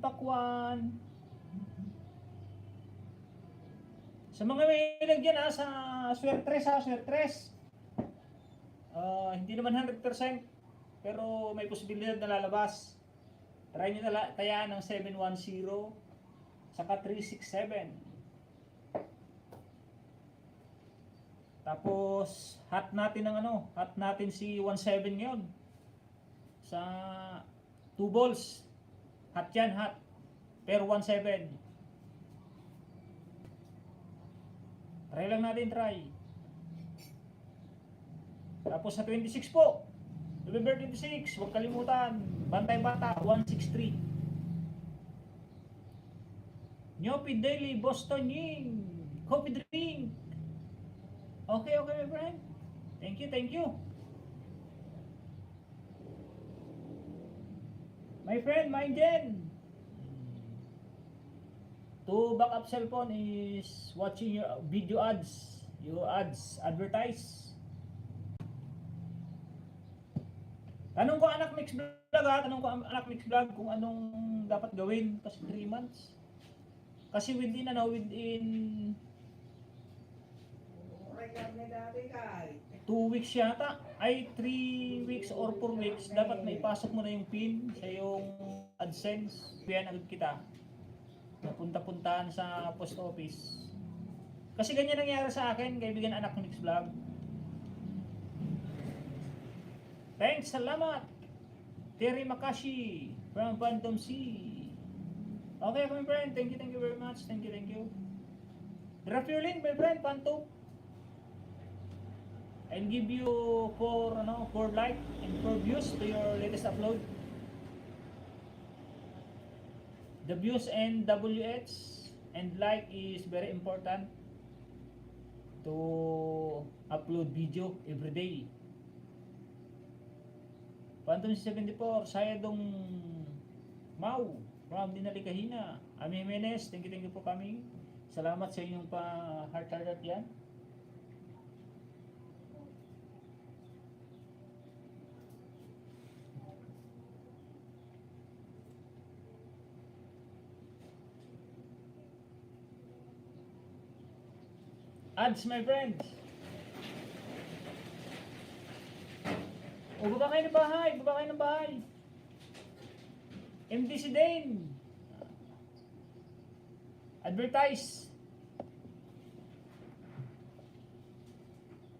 Sa mga may lagyan sa swertres. Hindi naman 100%. Pero may posibilidad na lalabas. Try nyo na tayaan ng 710 saka 367. Tapos hot natin si 17 ngayon. Sa 2 balls. Hot yan, hot. Pero 17. Try lang natin, try. Tapos sa 26 po. November 26, huwag kalimutan, Bantay Bata, 163. Nyopi Daily, Boston Ying, Coffee Drink. Okay, my friend. Thank you. My friend, mine din. To back up cellphone is watching your video ads. Your ads, advertise. Tanong ko anak mix vlog kung anong dapat gawin kasi 3 months. Kasi within 2 weeks yata, ay 3 weeks or 4 weeks, dapat maipasok mo na yung PIN sa yung AdSense. Kaya agad kita. Napunta-puntahan sa post office. Kasi ganyan nangyari sa akin, kaibigan anak mix vlog. Thanks, salamat. Terry Makashi from Phantom C. Okay, my friend. Thank you very much. Thank you. Drop your link, my friend, Phantom. I'll give you 4 like and 4 views to your latest upload. The views and WH and like is very important to upload video every day. Phantom 74, Sayadong Mau from Dinalikahina. Ami Jimenez, thank you po kami. Salamat sa inyong heart yan. Ads, my friends. O baba kayo ng bahay, baba kayo ng bahay. MDC Dane. Advertise.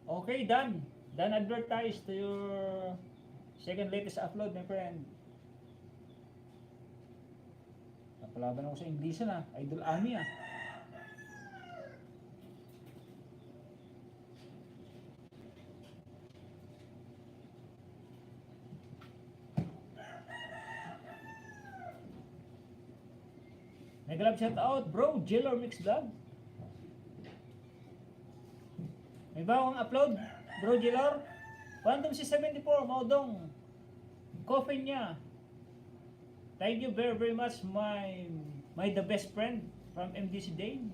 Okay, done. Done advertise to your second latest upload, my friend. Napalaban ako sa English na. Idol Ami ah. Nag-love shout out, bro, Jillor Mix Vlog. May bagong upload, bro Jillor. Quantum C74, maudong. Coffee niya. Thank you very very much, my the best friend from MDC Dane.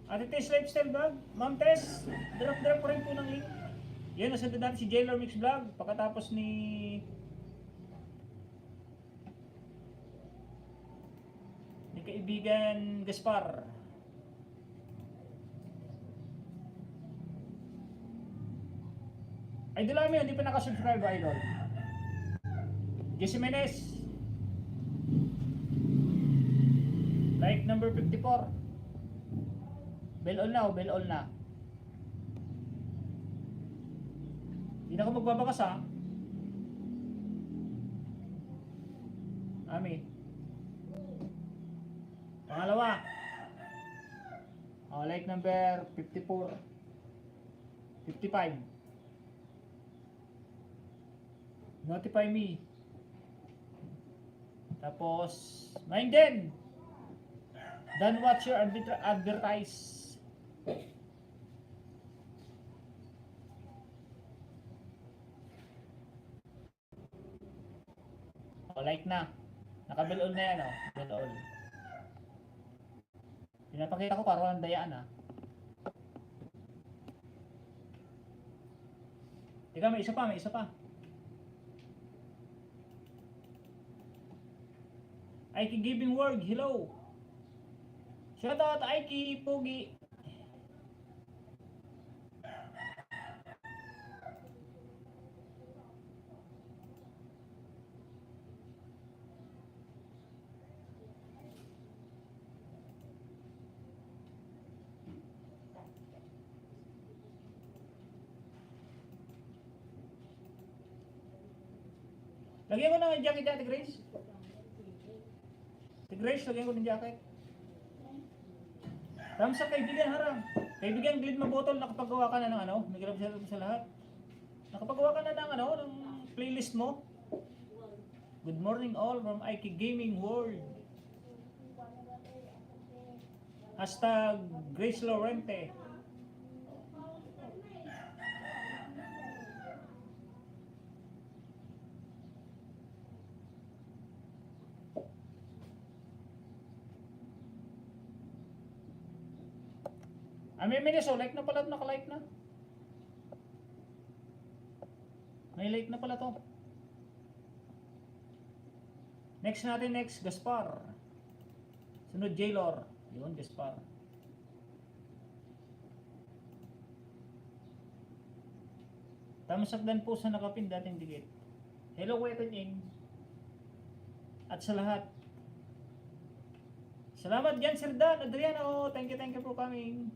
Ate Tess Lifestyle Vlog, Ma'am Tess, drop ko rin po ng link. Yan, nasundan natin si Jillor Mix Vlog. Pagkatapos ni kaibigan Gaspar. Idol namin, hindi pa nakasubscribe, idol. Jesse Menes. Like number 54. Bell all na, bell all na. Hindi na ako magbabakas ha. Ami. Pangalawa. Like number 54. 55. Notify me. Tapos, mine din. Don't watch your advertise. Like na. Naka-bell all na yan, oh. Bell all. Pinapakita ko parang dayaan ah. Teka, may isa pa. Aiki Giving Word, hello. Shout out Aiki Pogi. Lagyan ko ng jacket dyan, Grace. Grace, lagyan ko ng jacket. Ramsa, kaibigan harang. Kaibigan, Glid Mabotol, nakapagawa ka na ng ano? Nag-grab sa lahat. Nakapagawa ka na ng ano? Ng playlist mo. Good morning all from Aiki Gaming World. Hashtag Grace Lorente. May minutes, oh, like na pala, naka-like na. May like na pala to. Next, Gaspar. Sunod, Jaylor. Yun, Gaspar. Tamasagdan po sa nakapin dating dikit. Hello, Kuya Tunying. At sa lahat. Salamat dyan, Sir Dan, Adriano. Thank you for coming.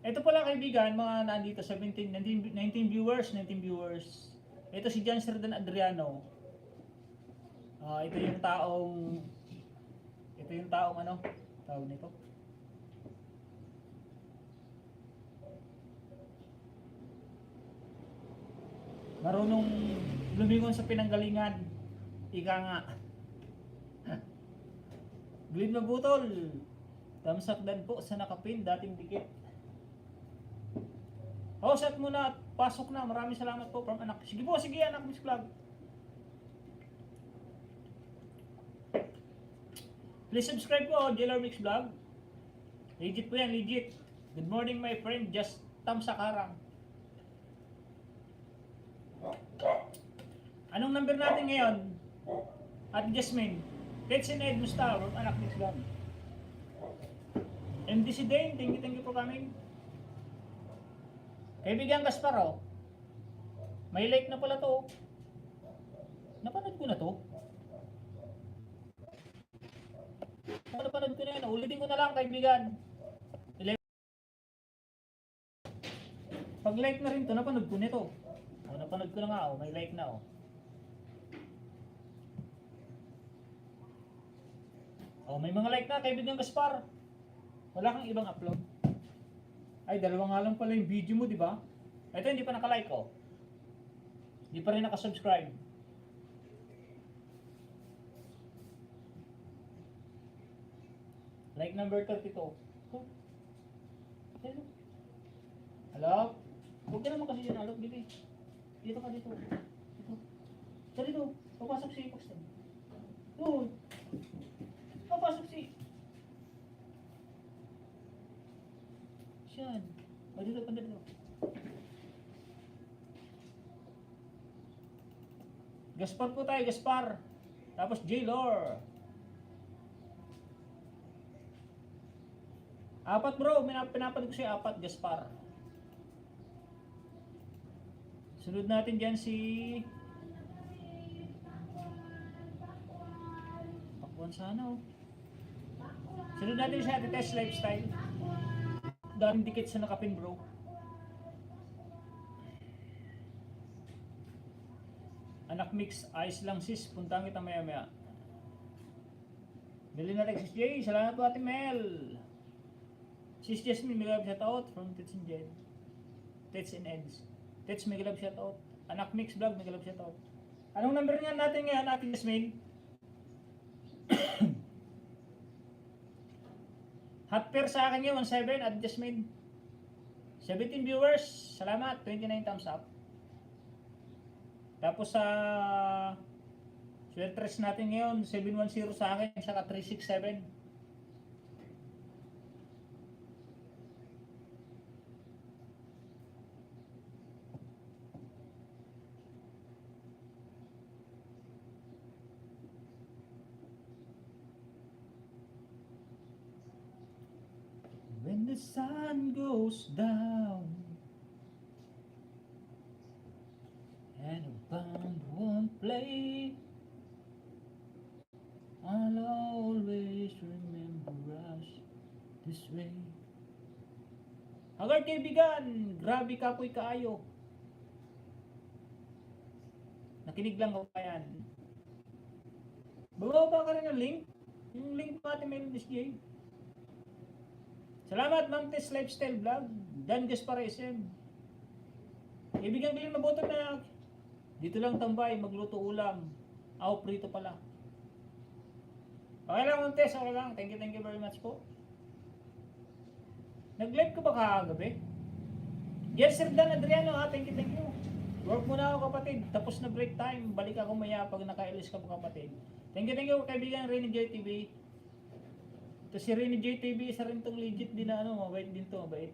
Ito pala kaibigan, mga nandito 19 viewers. Ito si John Serdan Adriano. Ito yung taong ano, tawag nito. Marunong lumingon sa pinanggalingan. Ika nga. Glid Mabutol. Damsakdan po sa nakapin, dating dikit. Set muna at pasok na. Maraming salamat po from anak. Sige po, sige anak Miss Vlog. Please subscribe po, Jillor Mix Vlog. Legit po yan, legit. Good morning my friend, just Tamsakarang. Anong number natin ngayon? At Jasmine. Let's in Ed Musta from anak Miss Vlog. MDC Dane, thank you for coming. Kaibigan Gaspar, oh. May like na pala to. Napanood ko na to. Napanood ko na yun. Ulitin ko na lang, kaibigan. Pag like na rin to, napanood ko nito. O, napanood ko na nga, oh. May like na, oh. Oh, may mga like na, kaibigan Gaspar. Wala kang ibang upload. Ay, dalawa nga lang pala yung video mo, di ba? Ito, hindi pa naka-like, oh. Hindi pa rin naka-subscribe. Like number 32. Oh. Hello? Hello? Huwag ka naman kasi dyan, alok, bibi. Dito ka dito. Dito. Sa dito. Papasok si Paxton. Doon. Papasok si... Siyan. O dito, panda dito. Gaspar po tayo, Gaspar. Tapos J-Lore. Apat bro, pinapanood ko siya, apat, Gaspar. Sunod natin dyan si... Pakwan sana, oh. Sunod natin si Ate Tess Lifestyle. Daming dikit sa nakapin, bro. Anak mix, ayos lang sis. Puntahan kita maya maya. Bili natin sis J. Salamat po Ate Mel. Sis Jasmine, may love shout out from Tits and Jed. Tits and Eds. Tits, may love shout out. Anak mix vlog, may love shout out. Anong number nga natin ngayon, Ate Jasmine? Hot pair sa akin yun, 17, Ate Jasmine. 17 viewers, salamat, 29 thumbs up. Tapos sa sweaters natin ngayon, 710 sa akin, saka 367. When the sun goes down and a band won't play, I'll always remember us this way. Agad kaibigan, grabe kapoy kaayo. Nakinig lang ako pa yan. Bababa ka rin ng link. Yung link natin may SJ. Salamat Ma'am Tess Lifestyle Vlog. Dan Gaspar SM. Kaibigan bilhin mabuto na. Dito lang tambay, magluto ulam. Aw, prito pala. Okay lang Ma'am Tess, okay lang. Thank you very much po. Nag-live ka ba kagabi? Yes Sir Dan Adriano ha, thank you. Work muna ako kapatid. Tapos na break time. Balik ako maya pag naka-ilis ka pa kapatid. Thank you kaibigan Rene Joy TV. Ito si Rene Joy TV, isa rin tong legit din na ano, mabait din to, mabait.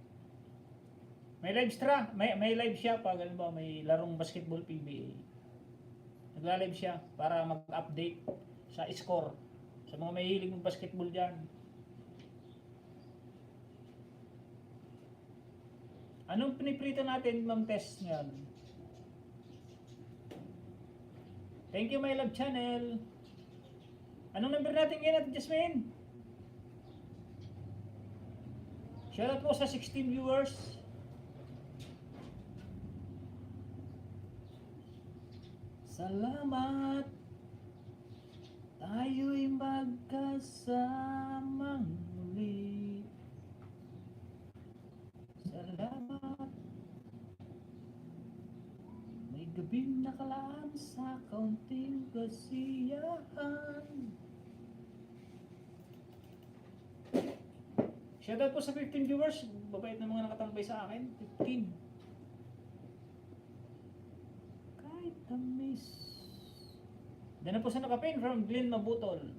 May live stra, may live siya pag ano ba, may larong basketball PBA. Nagla-live siya para mag-update sa score sa mga mahilig ng basketball diyan. Anong piniprito natin, Ma'am Tess ngayon? Thank you, my love channel. Anong number natin ngayon, Ate Jasmine? Shoutout po sa 16 viewers. Salamat. Tayo'y magkasamang muli. Salamat. May gabing nakalaan sa kaunting kasiyahan. Shoutout po sa 15 viewers. Babait na mga nakatambay sa akin. 15. Kahit tamis. Dahil na po sa nakapin from Glenn Mabutol.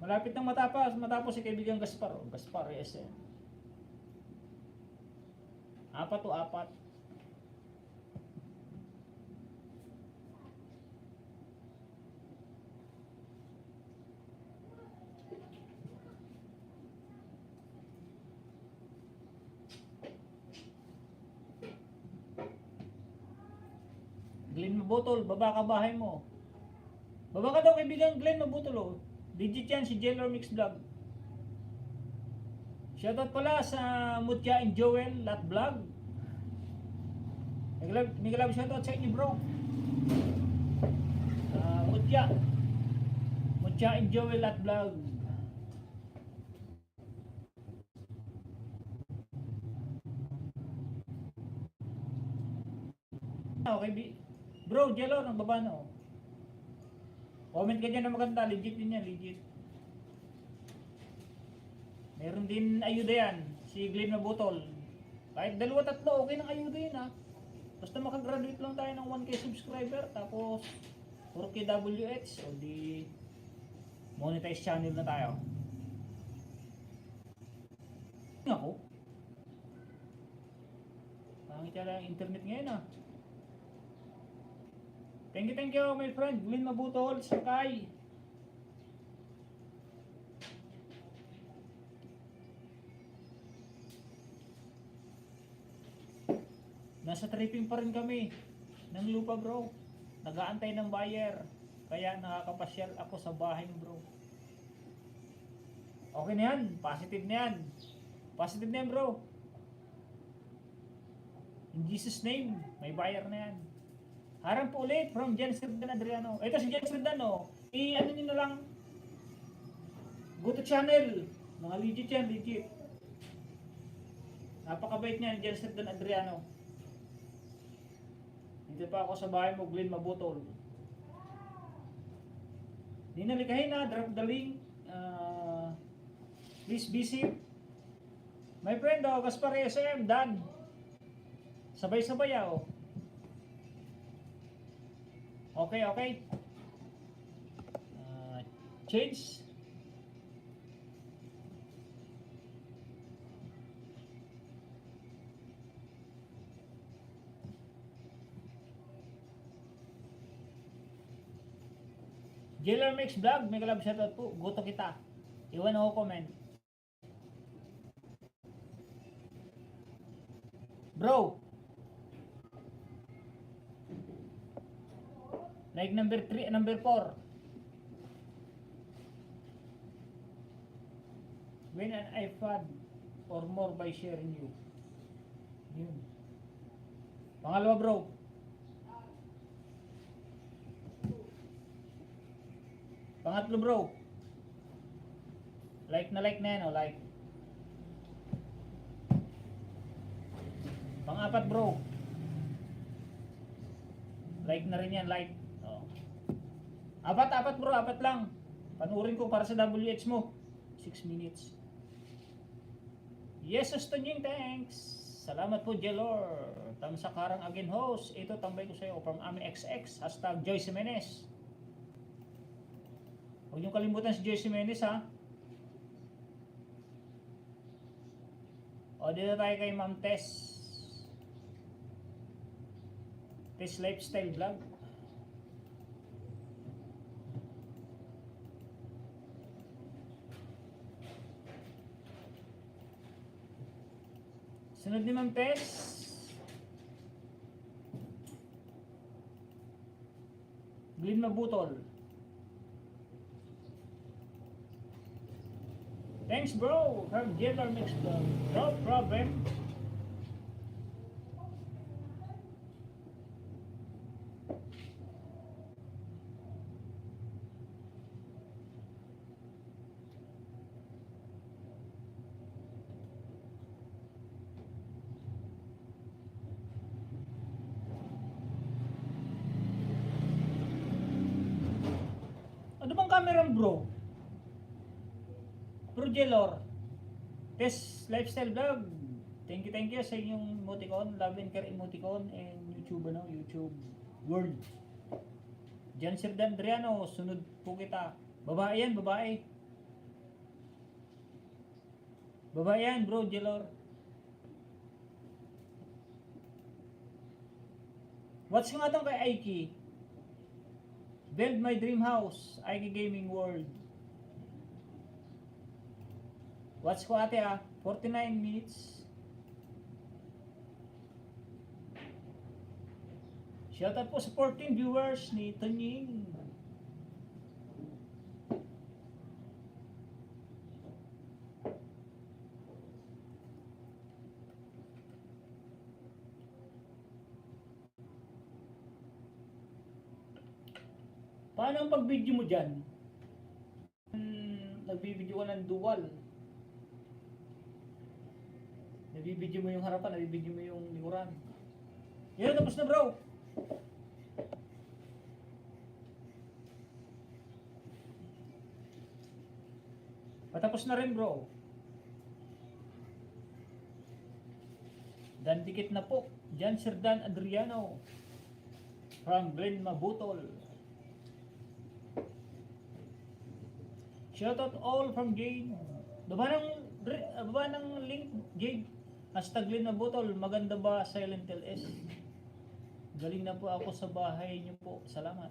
Malapit nang matapos si kaibigan Gaspar. Gaspar SM. 4 to 4. Mabutol, baba ka bahay mo. Baba ka daw kaibigan Glenn Mabutol oh. Digit yan si Jelor Mix Vlog. Shoutout pala sa Mutya and Joel Lat Vlog. Migalab shoutout sa inyo bro. Mutya and Joel Lat Vlog. Okay, bro, Jelor, ang baba na oh. Comment ka dyan na maganda, legit din yan, legit. Meron din ayuda yan, si Glenn Mabutol. Kahit 2-3, okay nang ayuda yun ha. Basta makagraduate lang tayo ng 1K subscriber, tapos 4K WH, o di monetize channel na tayo. Ako. Pangit yala ang internet ngayon ha. Thank you my friend, Glenn Mabutol, Sakay. Nasa tripping pa rin kami ng lupa bro. Nag-aantay ng buyer. Kaya nakakapasyal ako sa bahay mo bro. Okay na yan, positive na yan. Positive na yan bro. In Jesus name, may buyer na yan. Harang po ulit from Jen Sirdan Adriano. Ito si Jen Sirdan oh. I-ano nyo na lang. Go to channel. Mga legit yan, legit. Napakabait niyan, Jen Sirdan Adriano. Dito pa ako sa bahay mo, Glenn Mabutol. Di nalikahin na, drop the link. Please visit. My friend oh, Gaspar SM, Dan. Sabay-sabay oh. Okay. Change. Jailer Mix Vlog, may kalab shoutout po. Gusto kita. Iwan ako comment. Bro. Like number 3, number 4. Win an iPad or more by sharing you. Yun. Pangalawa bro. Pangatlo bro. Like na yan o like. Pang-apat bro. Like na rin yan, like. Apat bro, apat lang. Panurin ko para sa WH mo. 6 minutes. Yes, Astonying, thanks. Salamat po, Jelor. Tamsa Karang again host. Ito, tambay ko sa'yo from Ami XX. Hashtag Joyce Jimenez. Huwag niyong kalimutan si Joyce Jimenez, ha? O, dito tayo kay Ma'am Tess. Tess Lifestyle Vlog. Sunod ni Ma'am Tess. Glenn Mabutol. Thanks bro, from Jelor Mix Vlog. No problem. Ano bang camera bro? Bro Jelor. Tess Lifestyle Vlog. Thank you sa inyong emoticon. Love and care emoticon and YouTube YouTube World. Jan Sirdan Adriano, sunod po kita. Babae yan, babae. Babae yan bro Jelor. Watch nga itong kay Aiki. Build my dream house, Aiki Gaming World. Watch ko ate 49 minutes. Shoutout po sa 14 viewers ni Tonying. Paano ang pag-video mo dyan? Nagbibideo ka ng dual. Nagbibideo mo yung harapan, nagbibideo mo yung likuran. Yan, tapos na bro. Patapos na rin bro. Dan dikit na po. Jan Sir Dan Adriano. From Glen Mabutol. Shoutout all from Jade. Baba ng link, Jade. Hashtag Glen Mabutol. Maganda ba Silent LS? Galing na po ako sa bahay niyo po. Salamat.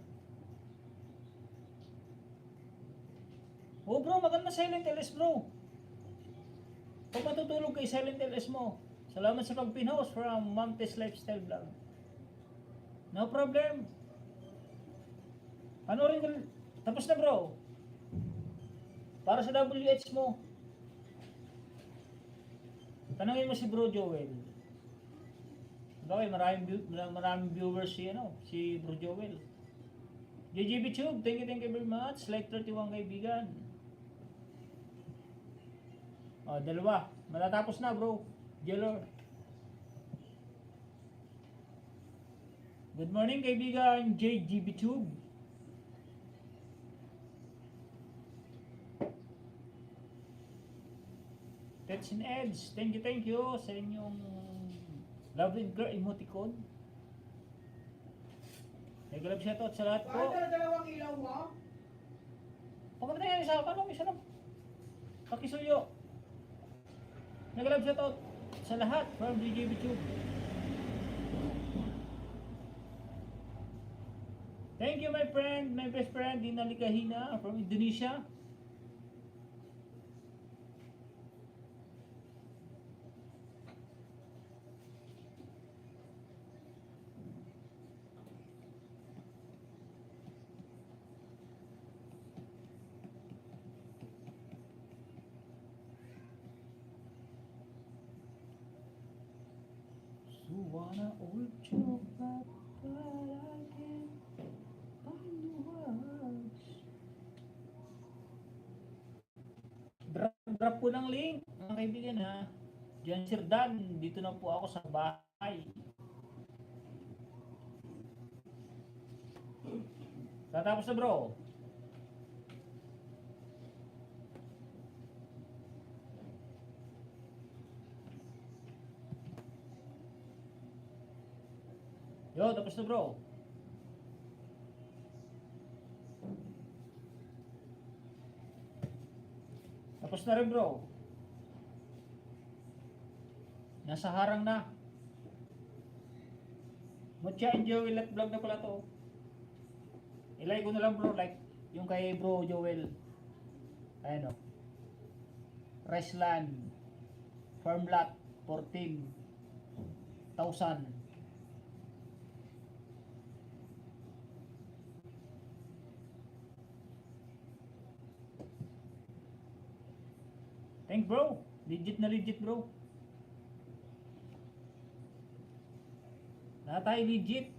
Oh bro, maganda Silent LS bro. Kung matutulog kay Silent LS mo. Salamat sa pag-pinost from Montes Lifestyle Vlog. No problem. Ano rin, tapos na bro. Para sa WH mo. Tanungin mo si Bro Joel. Bakit maraming viewers si Bro Joel. JJB Tube, thank you very much. Like 31 kaibigan. O, dalawa. Matatapos na bro. Jelor. Good morning kaibigan, JGB Tube. Tets and Eds, thank you sa inyong love and girl emoticon. Nag-love shoutout sa lahat po. Paano dalawang ilaw mo? Pagkakita yan isa, paano isa lang? Pakisuyo. Nag-love shoutout sa lahat from DJB Tube. Thank you my friend, my best friend, Dina Likahina from Indonesia. Wanna hold you back, but I can't find the words. Drop po ng link, mga kaibigan ha. Diyan Sir Dan, dito na po ako sa bahay. Tatapos na bro. Yo, tapos na bro. Tapos na rin bro. Nasa harang na. Mucha and Joel at vlog na pala to. I-like ko na lang bro, like yung kay bro Joel. Ayan o. Resland Farm lot 14,000. Thank bro. Legit na legit bro. Lahat tayo legit.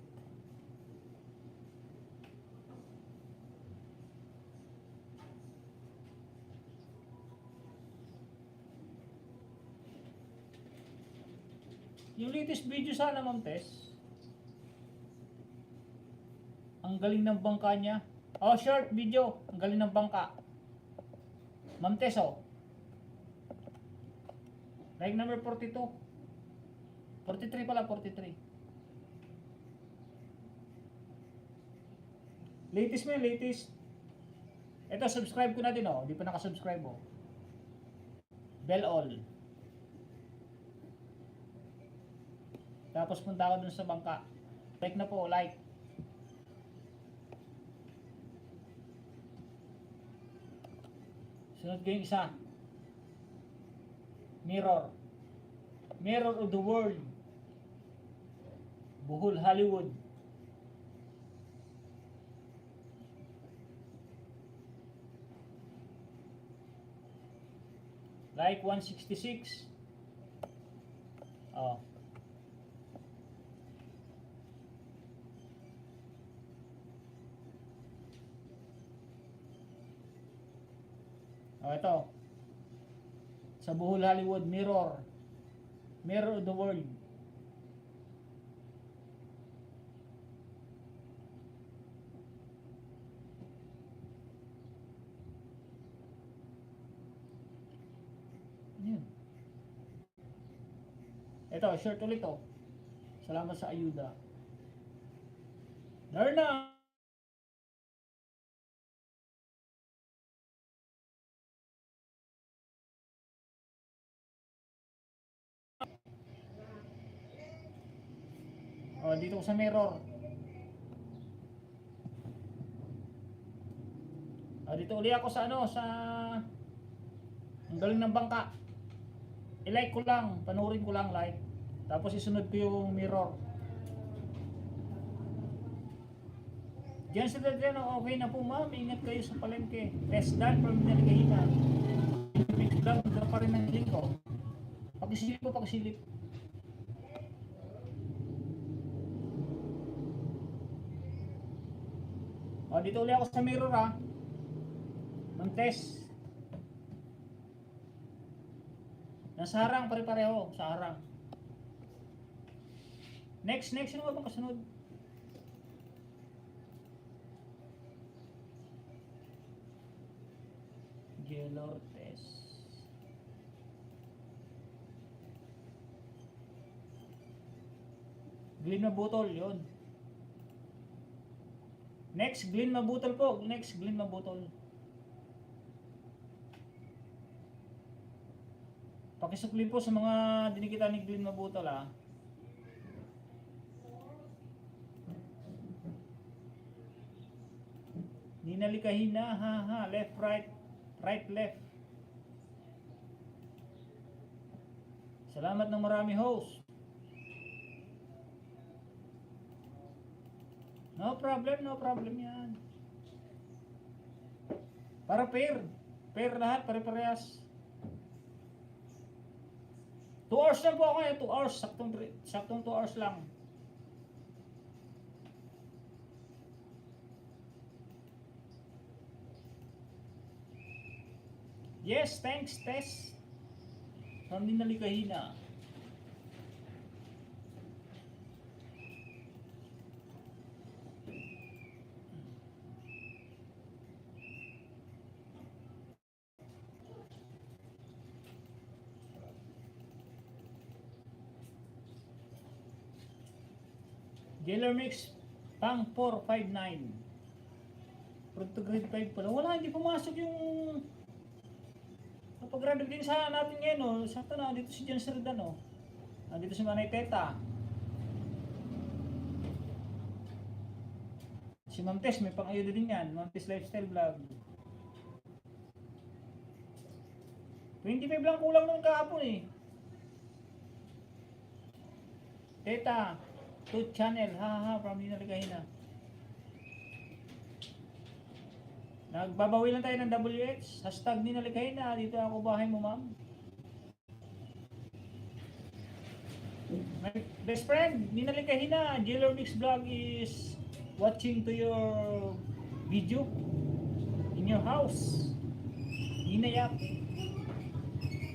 Yung latest video sana Ma'am Tess. Ang galing ng bangka niya. Oh, short video. Ang galing ng bangka. Ma'am Tess oh. Like number 42. 43 pala, 43. Latest mo yung latest. Ito, subscribe ko na din oh. Hindi pa nakasubscribe oh. Bell all. Tapos punta ako dun sa bangka. Like na po, like. Sunod ko yung isa. Mirror. Mirror of the World. Bohol, Hollywood. Like 166. Oh. Oh, ito. Sa Bohol, Hollywood, Mirror. Mirror of the World. Yun. Ito, shirt ulit to. Salamat sa ayuda. Darna! Oh, dito ko sa mirror. Oh, dito uli ako sa ano, sa ang galing ng bangka. I-like ko lang, panoorin ko lang like. Tapos isunod ko yung mirror. Diyan sa dadyan, okay na po ma'am, ingat kayo sa palengke. Test done from Nalikahinan. Big vlog, na pa rin ang link ko. Pakisilip ko, pakisilip. O, dito ulit ako sa mirror ha. Mag-test. Nasa harang, pare-pareho. Sa harang. Next, sino ba bang kasunod? Gelor test. Glenn Mabutol, yun. Next, Glenn Mabutol po. Next, Glenn Mabutol. Pakisukli po sa mga dinikita ni Glenn Mabutol ha. Ninalikahin na, ha, left, right, right, left. Salamat ng marami host. No problem yan. Para pair lahat, pare-parehas. 2 hours lang po ako 2 hours, saktong 2 hours lang. Yes, thanks, Tess. From Ninalikaina. Jailer Mix, pang 459. Proto grade 5 pala. Wala, hindi pumasok yung napag-graduate din sa natin ngayon, oh. Sakto na, dito si Jan Serdan, oh. Dito si Manay Teta. Si Ma'am Tess, may pang-ayuda din yan. Ma'am Tess Lifestyle Vlog. 25 lang kulang nun kahapon, eh. Teta, to channel, from Ninalikaina. Nagbabawi lang tayo ng WH. Hashtag Ninalikaina. Dito ako bahay mo, ma'am. My best friend, Ninalikaina. Jailer Mix Vlog is watching to your video in your house. Hinayak.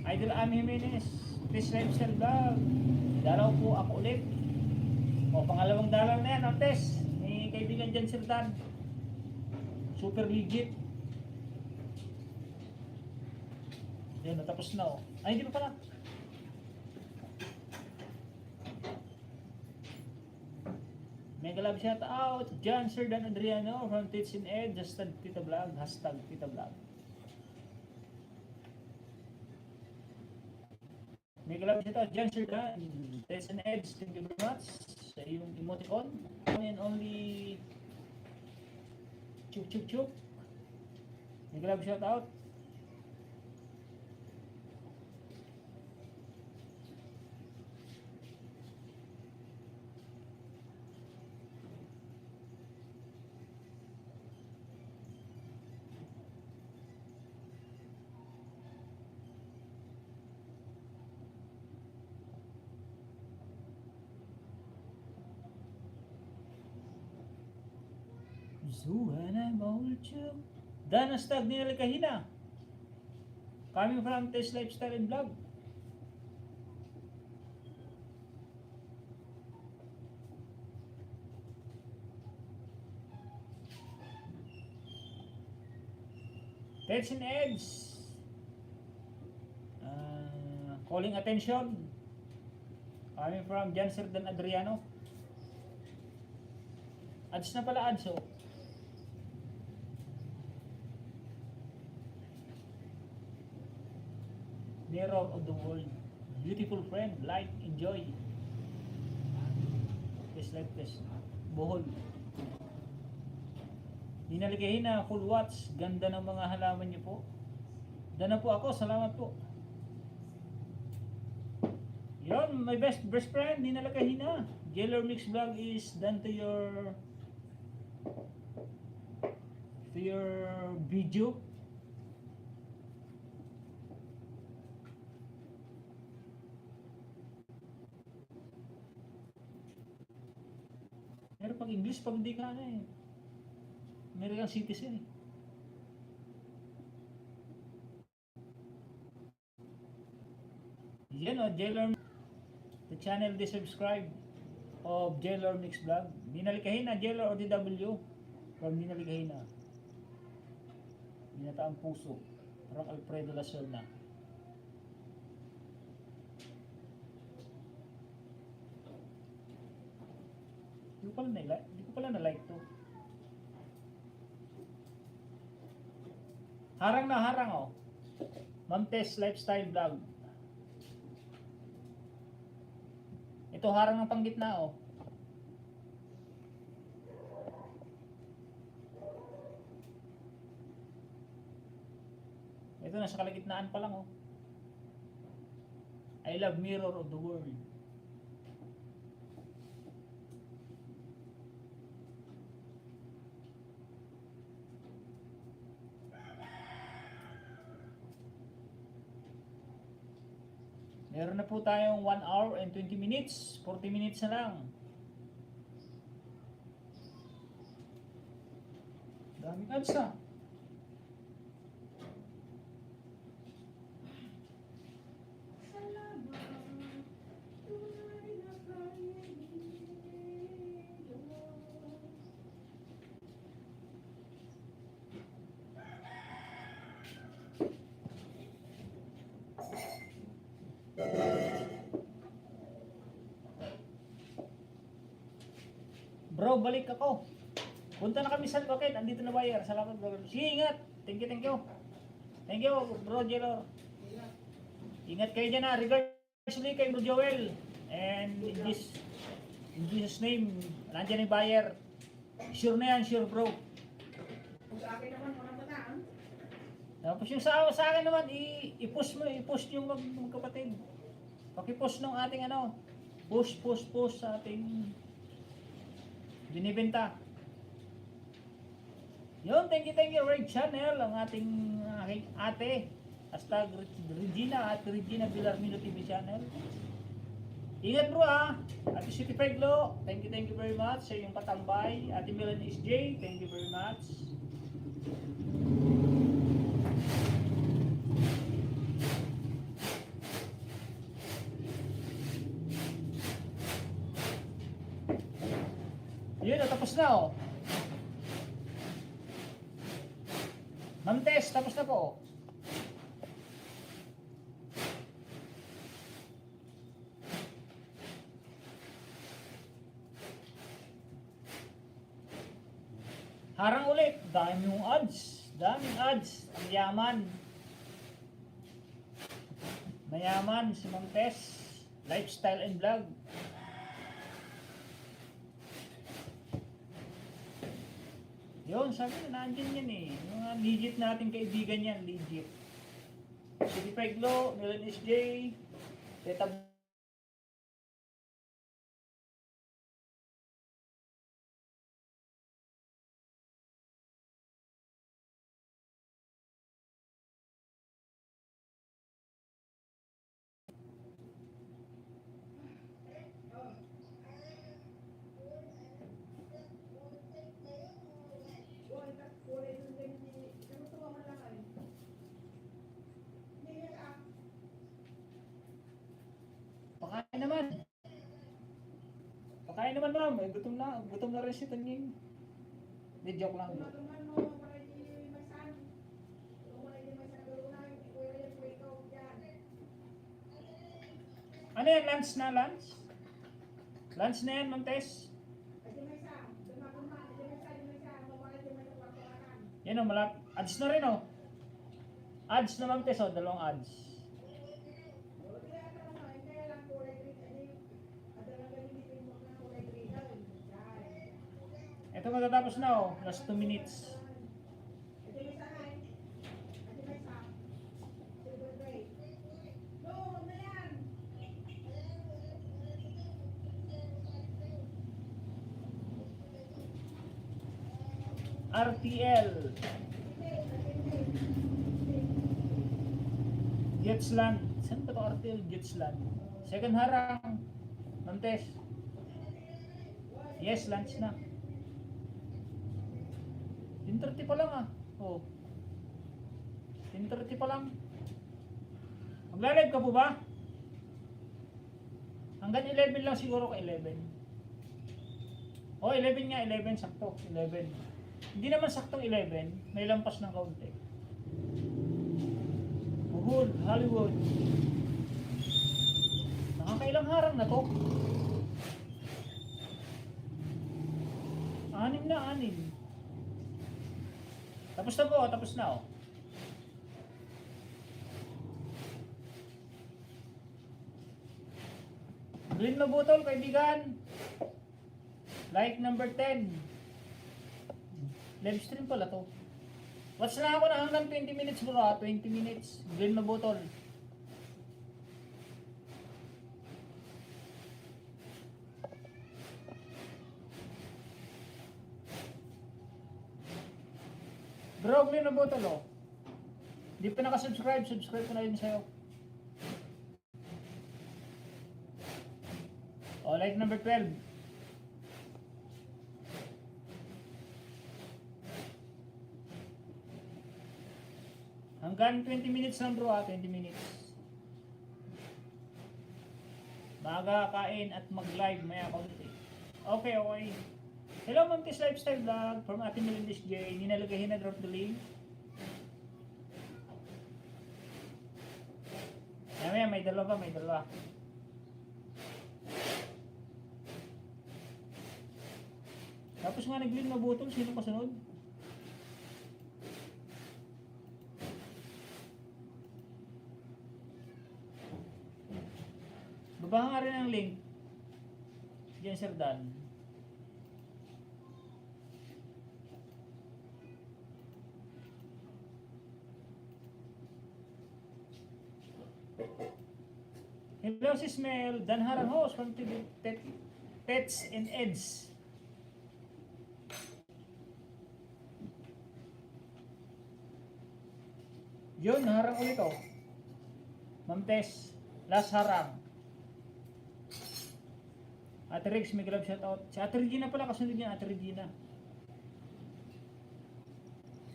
Idol Ami Jimenez. This Lifestyle Vlog. Dalaw po ako ulit. O, pangalawang dalaw na yan, Tess. May kaibigan dyan, Sir Dan. Super legit. Yan, natapos na, oh. Ay, hindi pa pala. Mega love shout out. John Sir Dan Adriano from Tits in Ed. Hashtag Tita Vlog. Hashtag Tita Vlog. Mega love shout out. John Sir Dan. Tits in Ed. Thank you very much. Sa iyong emoticon. And only chuk. Mega love shout out. Zuhana Maulchuk. Dan Astag Ninal Kahina. Coming from Test Lifestyle and Vlog. Teds and Eds. Calling attention. Coming from Jan Serdan Adriano. Ads na pala ads oh. Mirror of the world. Beautiful friend. Like, enjoy. Test live test. Bohol. Dinaligahin na full watch. Ganda ng mga halaman niyo po. Dana po ako. Salamat po. Yon, my best friend. Dinaligahin na. Jeller Mix Vlog is done to your video. Pero pag English, pag hindi ka American citizen Yan o, Jailor, the channel they subscribe of Jailor Mix Vlog. Dinalikahin na, Jailor ODW from Dinalikahin na. Binataang puso from Alfredo Lacerna. Hindi ko pala na-like to. Harang na harang oh. Ma'am Tess Lifestyle Vlog. Ito harang ng panggitna oh. Ito nasa kalagitnaan pa lang oh. I love mirror of the world. Meron na po tayong 1 hour and 20 minutes. 40 minutes na lang. Daming ads ah. Bro, balik ako. Punta na kami sa Bukid. Andito na buyer. Salamat bro. Sige, ingat. Thank you, thank you. Thank you, bro Jelor. Ingat kayo dyan ha. Regards ulit kay bro Joel. And in Jesus name, nandiyan yung buyer. Sure na yan, sure bro. Kung sa akin naman, walang bataan. Tapos yung sa akin naman, i-push yung magkapatid. Paki-push nung ating push sa ating binibenta. Yun, thank you, Red Channel, ang ating ate, hashtag Regina at Regina Villarmino TV channel. Ingat bro ha, Ate City Peglo, thank you very much sa iyong patambay. Ate Melanie SJ, thank you very much. Yun, tapos na oh. Ma'am Tess, tapos na po. Harang ulit, daming ads. Daming ads. Ang yaman. Mayaman si Ma'am Tess. Lifestyle and Vlog. Yun, sabi na, nandyan yan eh. Yung mga legit nating kaibigan yan, legit. City Peglo, Milan SJ, Teta naman ma'am, eh, gutom na rin si Tanying. Hindi, joke lang. Tuman mo, para di masan. Kung wala di masan, gulungan, kuya yung plito, yan. Ano yan, lunch na, lunch? Lunch na yan, Ma'am Tess. Ay, di may sa, dumaguma, di may sa, mawala di may sa kwartuanan. Yan o, ads na rin o. Ads na, Ma'am Tess o, dalawang ads. O, di ata naman, ay kaya lang kulay green, ay, adalang gamitin mo na kulay green, ay, yan. Ito matatapos na o, last 2 minutes. Ay, di may sa, ay, di may sa, silver gray. No, wag na yan. RTL. Jetsland. Saan ba ito RTL? Jetsland. Second harang. Ma'am Tess. Yes, lunch na. 10:30 pa lang ah. Oh. 10:30 pa lang. Magla-live ka po ba? Hanggang 11 lang siguro ka 11. Oh, 11 nga, 11 sakto, 11. Hindi naman saktong 11, may lampas ng kaunti. Uhul, Hollywood. Nakakailang harang na to? 6 na, 6. Tapos na po, tapos na oh. Green na botol, kaibigan. Like number 10. Live stream pala to. Watch na ako na hanggang 20 minutes bro ha. 20 minutes. Green na botol. Bro, green na botol oh. Di pa nakasubscribe, subscribe ko na yun sa'yo. Oh, like number 12. Hanggang 20 minutes lang bro ha, 20 minutes. Baga kain at mag-live maya kaunti. Okay, okay. Hello Ma'am Tess Lifestyle Vlog from Ate Melindis J. Ninalagahin na drop the link. Maya, may dalawa pa, may dalawa. Tapos nga nag-green na button, sino kasunod? Baba nga rin ang link. Diyan Sir Dan. Hello Sis Mel, Dan Harang host from Pets and Eds. Yun, harang ulit oh. Ma'am Tess, last harang. Ate Rex, may glove shoutout. Si Ate Regina pala, kasunod niya, Ate Regina.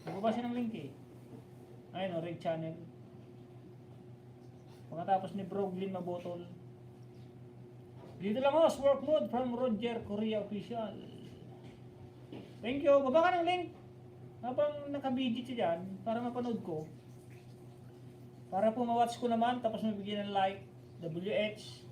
Nagbabasa ng link eh. Ayun o, Reg Channel. Pagkatapos ni Broglin Mabotol. Dito lang host, work mode from Roger Korea Official. Thank you. Baba ka ng link. Habang nakabidyo siya dyan, para mapanood ko. Para po ma-watch ko naman, tapos mabigyan ng like. WH.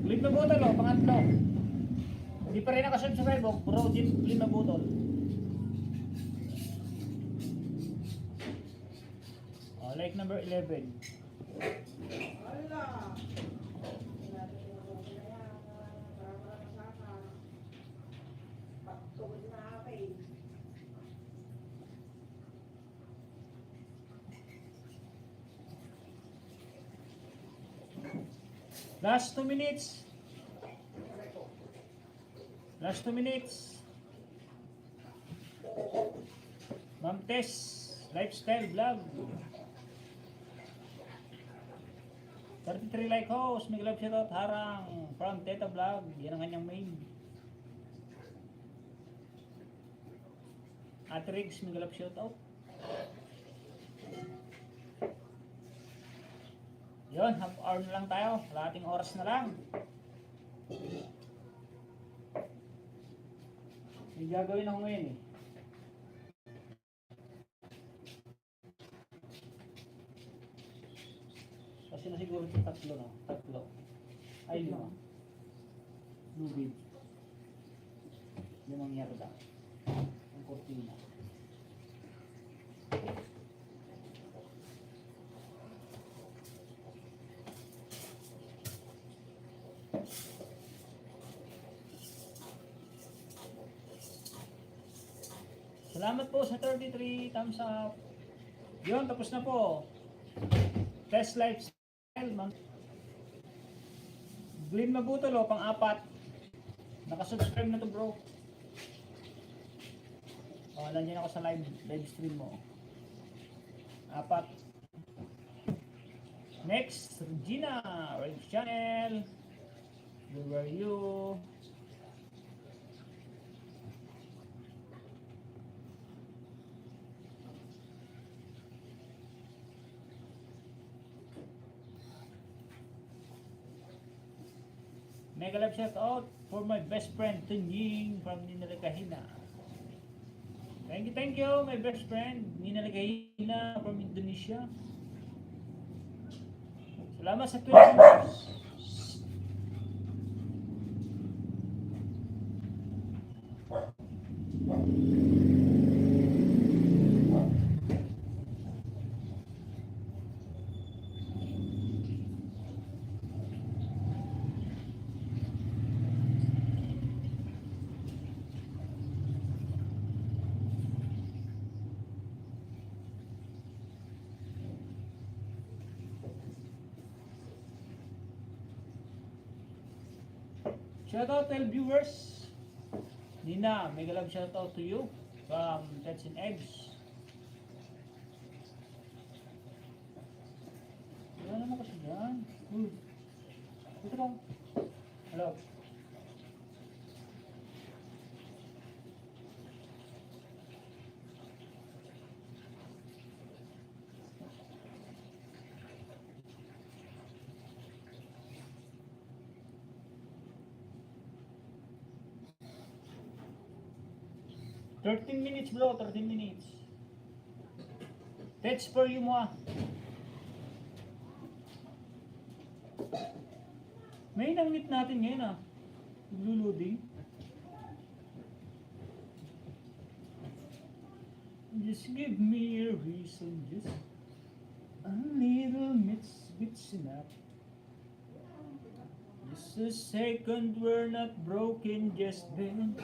Click na butol o, pangatlo. Hindi pa rin nakasubscribe o, bro, click na butol. O, Like number 11. Ala! Wala na tinutulog na yan. Para masaka. Pagtugod na akin. Last 2 minutes. Last 2 minutes. Ma'am Tess, lifestyle vlog. 33 like host, may glove shoutout, harang from Teta Vlog, yan ang kanyang main. Ate Riggs, may glove shoutout. Yun, half hour na lang tayo, kalahating oras na lang. May gagawin ako ngayon eh. Kasi na siguro ito tatlo, no? Tatlo. Ay, lima. Lubid. Limang yarda. Ang kortina. Salamat po sa 33 thumbs up. Yun, tapos na po. Test lifestyle. Glenn Mabutolo, pang-apat. Nakasubscribe na to bro. O, nandiyan ako sa live stream mo. 4. Next, Regina, Red Channel. Where were you? Mega love shout out for my best friend Tunying from Ninalagahina. Thank you, my best friend Ninalagahina from Indonesia. Salamat sa 20 years. Shout out to all viewers. Nina, mega love shout out to you from Pets and Eggs. Wala naman kasi dyan. Ito lang. Hello. $13 bro, 13 minutes. That's for you mo. May nang-meet natin ngayon ah. Luluding. Just give me a reason, just a little bit's enough. Just a second, we're not broken, just bend.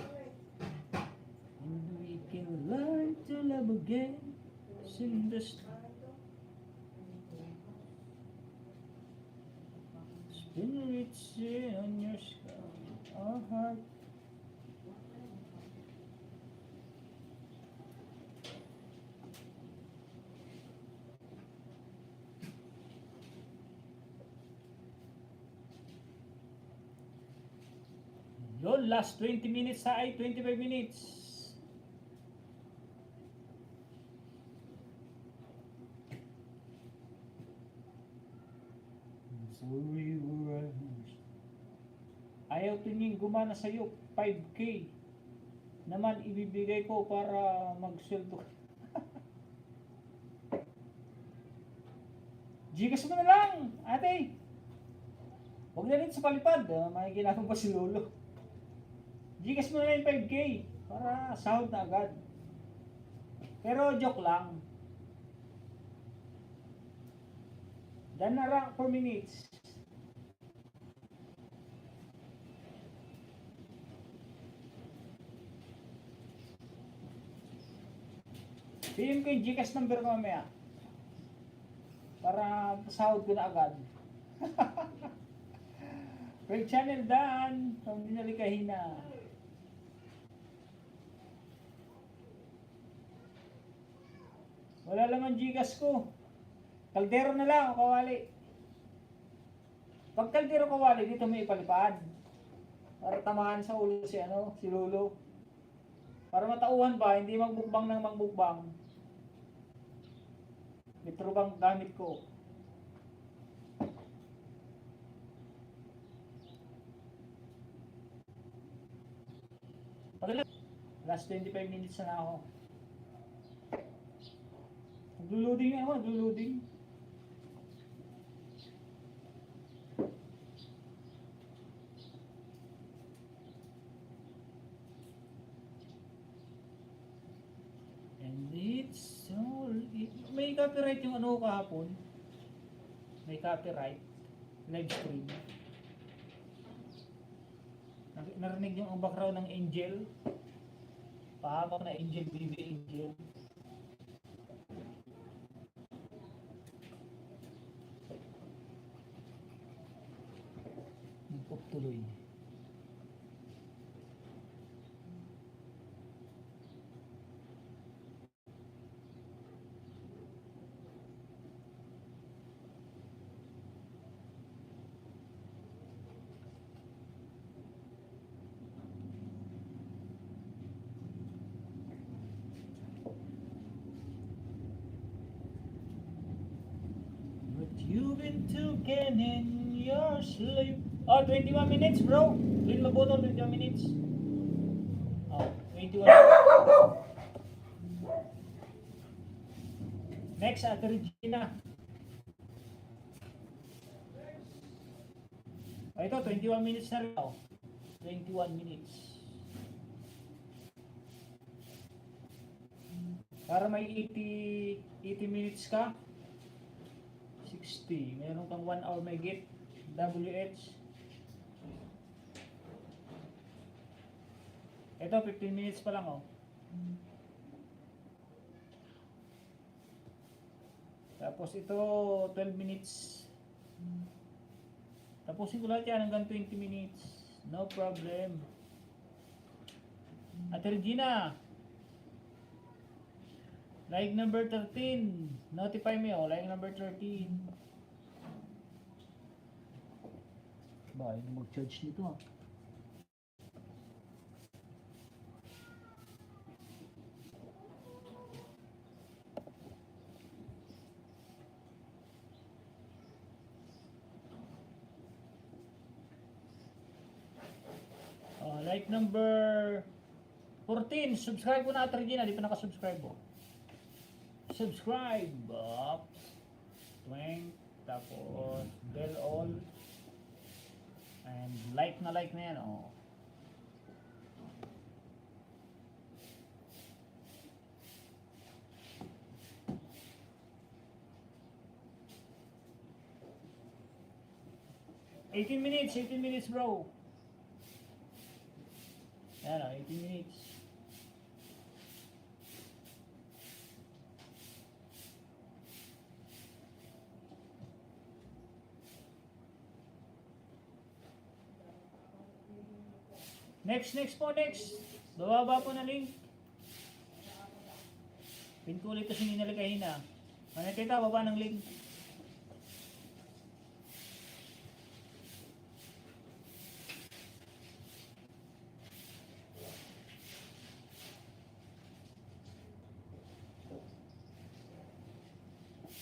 And we can learn to love again. Sing the spirits on your sky, our heart. Yun, last 20 minutes ay 25 minutes. So we were ayaw Tunying gumana sa'yo, 5K naman ibibigay ko para magsweldo. Gcash mo na lang, ate. Huwag na rin sa palipad, may ginagawa pa si Lolo. Gcash mo na lang 5K para sahod na agad. Pero joke lang. Dan around 4 minutes. PM ko yung Gcash number ko mamaya. Para sahod ko na agad. Great channel, Dan. From Dinalikahina. Wala laman Gcash ko. Kaldero na lang o kawali. Pag kaldero kawali, dito may ipalipad. Para tamahan sa ulo si Lolo. Para matauhan ba, hindi magbukbang ng magbukbang. Metro bang gamit ko. Last 25 minutes na ako. Naglo-loading na ako, naglo-loading. And it's all... May copyright yung kahapon. May copyright. Live stream. Narinig yung background ng Angel. Pahamak na Angel, baby Angel. Nagpop tuloy. You've been taken in your sleep. Oh, 21 minutes, bro. Win mabuto, 21 minutes. Oh, 21. Next, Ate Regina. Oh, ito, 21 minutes na rin. Oh. 21 minutes. Para may 80 minutes ka. 60. Meron kang 1 hour may git. WH. Ito, 15 minutes pa lang, oh. Tapos ito, 12 minutes. Tapusin ko lahat yan hanggang 20 minutes. No problem. Ate Regina. Like number 13. Notify me, oh. Like number 13. Ba, hindi mag-charge nito, ah. Like number 14. Subscribe ko na, Ate Regina. Di pa nakasubscribe, oh. Subscribe. Twink. Tapos bell all. And like na yan, oh. $18 minutes, bro. Yan, 18 minutes. Next po. Bababa po na link. Pin ko ulit ito si Dinalikahina. Nakita, baba ng link.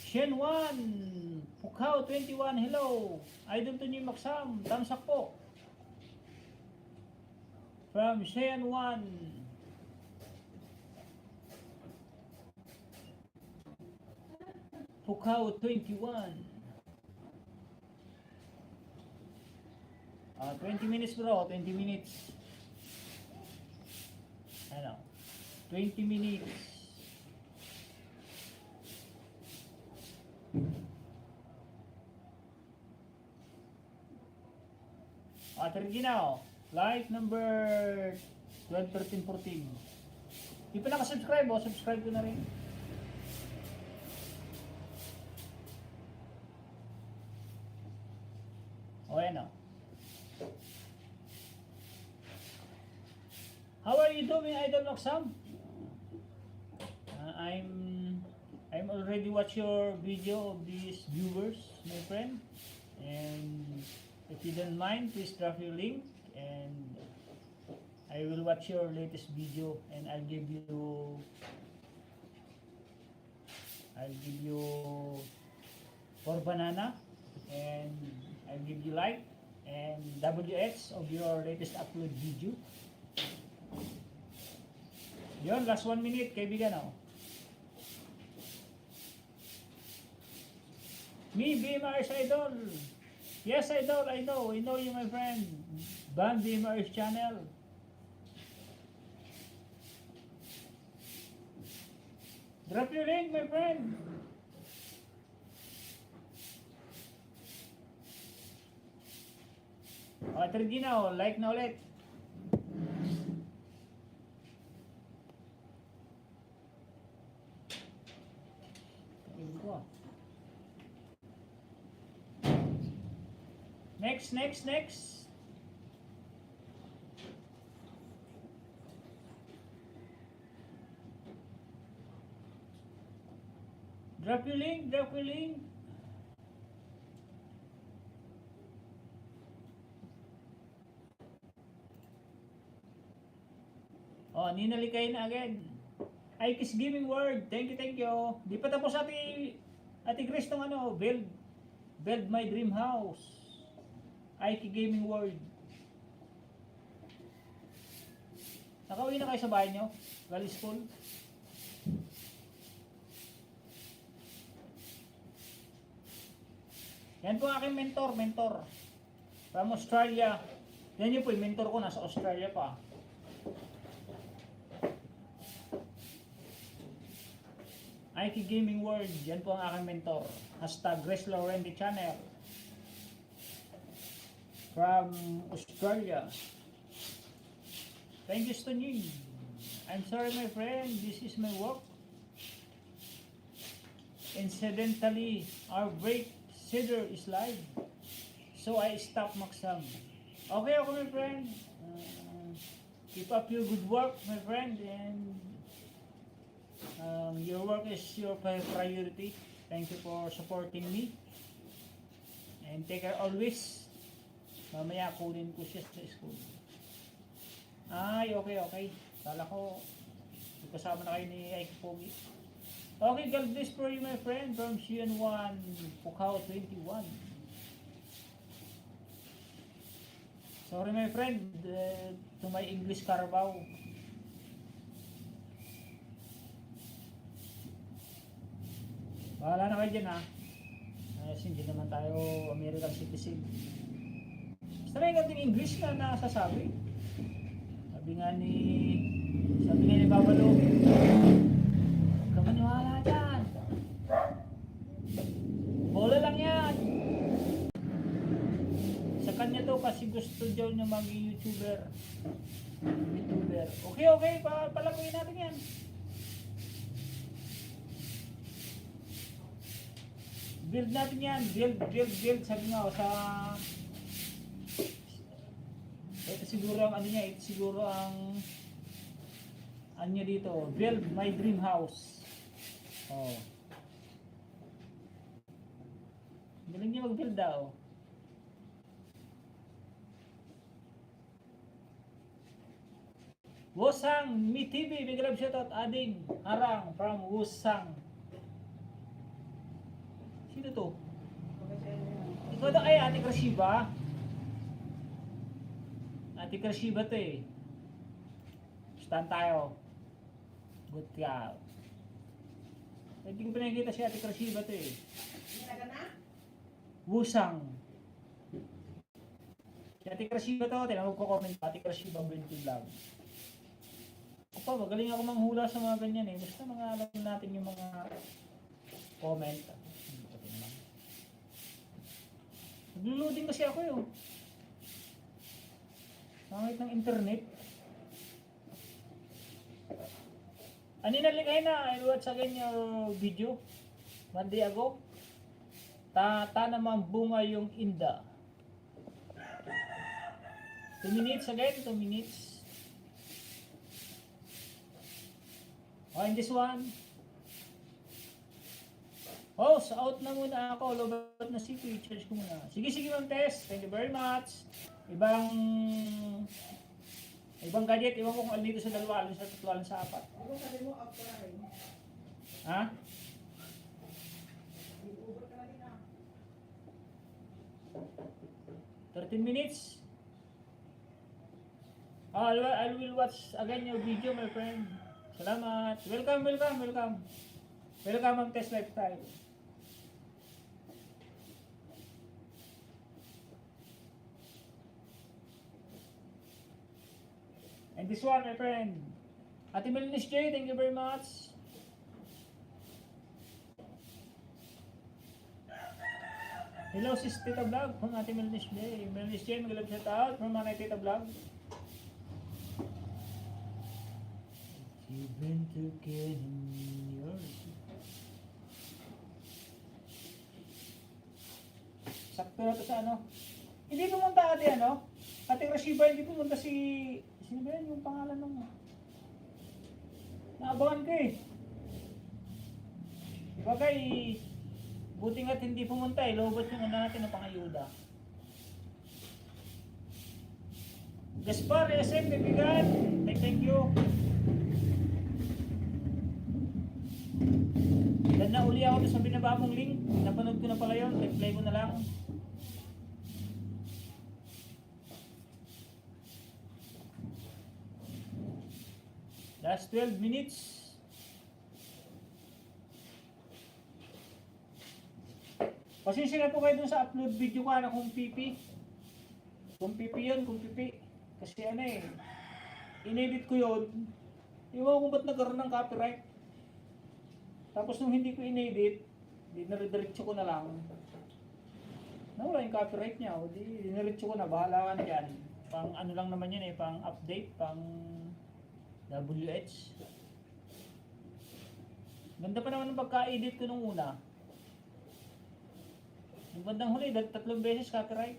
Shen1, Pukao 21, hello. Idol to ni Maksam, thumbs up po. From Shen1. Pukao 21. 20 minutes, bro, 20 minutes. Ano? 20 minutes. Ate Regina, like number 12, 13, 14. Di pa nakasubscribe, subscribe ko na rin. Ayan o. How are you doing, Idol Noxam? I'm already watch your video of these viewers, my friend. And if you don't mind, please drop your link and I will watch your latest video and I'll give you 4 banana and I'll give you like and WX of your latest upload video. Yun, last 1 minute, kaibigan ako. Me, BMR's Idol. Yes, Idol, I know you, my friend. Ban BMR's channel. Drop your link, my friend. O, Regina, like na ulit. Next. Drop your link. Oh, ninalikay na again. Ikis Gaming World, thank you. Di pa tapos Ate Grace tong build my dream house. Ikis Gaming World. Nakauwi na kayo sa bahay nyo? Galing school? Yan po aking mentor. From Australia. Yan yun po yung mentor ko, nasa Australia pa. Ikis Gaming World, yan po ang aking mentor. #Grace Laurenti Channel. From Australia. Thank you, Stonyin. I'm sorry, my friend. This is my work. Incidentally, our break Cedar is live. So I stop Maxam. Okay, my friend. Keep up your good work, my friend. And your work is your priority. Thank you for supporting me. And take care always. Mamaya kunin ko siya sa school. Ay, okay. Kala ko, kasama na kayo ni Ike Pogi. Okay, God bless for you, my friend. From CN1, Pukao 21. Sorry, my friend, to my English Carabao. Bahala na kayo dyan, ha? Kasi hindi naman tayo American citizen. Basta may ganting English na nasasabi. Sabi nga ni Babalo, huwag ka maniwala dyan. Bola lang yan. Sa kanya to kasi gusto daw niya maging YouTuber. Okay, palaguin natin yan. Build natin yan. Build. Sabi nga sa... Ito siguro ang ano niya dito, build my dream house. Oh. Galing niya mag-build daw. Wusang Mi TV, big love shoutout Ading Harang from Wusang. Sino to? Ikaw daw ay Ate Krashiba. Ate Krashiba to eh. Stand tayo. Good ka. Hindi ko pinakita si Ate Krashiba to eh. Wusang. Si Ate Krashiba to, tinawag ko comment Ate Krashiba Brinty Vlog. Magaling ako manghula sa mga ganyan eh. Basta mga alam natin yung mga comment. Naglo-loading kasi ako yun. Pangit ng internet. Anina likay na, I watch again your video. One day ago. Ta naman bunga yung inda. 2 minutes again, 2 minutes. Oh, and this one. Oh, so out na muna ako. Lobat na si charge ko muna. Sige, sige Ma'am Tess. Thank you very much. Ibang gadget. Iwan ko kung alin dito sa dalawa, alin sa tatlo, alin sa apat. Ako sabi mo, out ka na rin. Ha? Uber ka na rin ah. 13 minutes. Oh, I will watch again your video, my friend. Salamat. Welcome, welcome, welcome. Welcome Ma'am Tess Lifestyle. And this one, my friend. Ate Melinis J, thank you very much. Hello, sis Tita Vlog from Ate Melinis J. Melinis J, mag-love shout out from Ate Tita Vlog. Even to get in your... Sakto na to sa ano. Hindi pumunta ate ano. Ate Rashiba, hindi pumunta si... Sino ba yan yung pangalan nung... Naabangan ko eh. Bagay, buti nga't hindi pumunta eh. Lobot yung ano natin ng pangayuda. Gaspar, SM, bibigan. Thank you. Dan na uli ako sa binaba mong link. Napanood ko na pala yun. Reply ko na lang. Last 12 minutes. Pasensya na po kayo dun sa upload video ko na kung pipi. Kung pipi yun, kung pipi. Kasi ano eh, inedit ko yun. Iwan ko ba't nagkaroon ng copyright. Tapos nung hindi ko inedit, dinaridiretso ko na lang. Nawala yung copyright niya. O di, diniretso ko na, bahala ka na dyan. Pang ano lang naman yun eh, pang update, pang WH. Ganda pa naman ng pagka-edit ko nung una. Yung bandang huli, 3 beses copyright.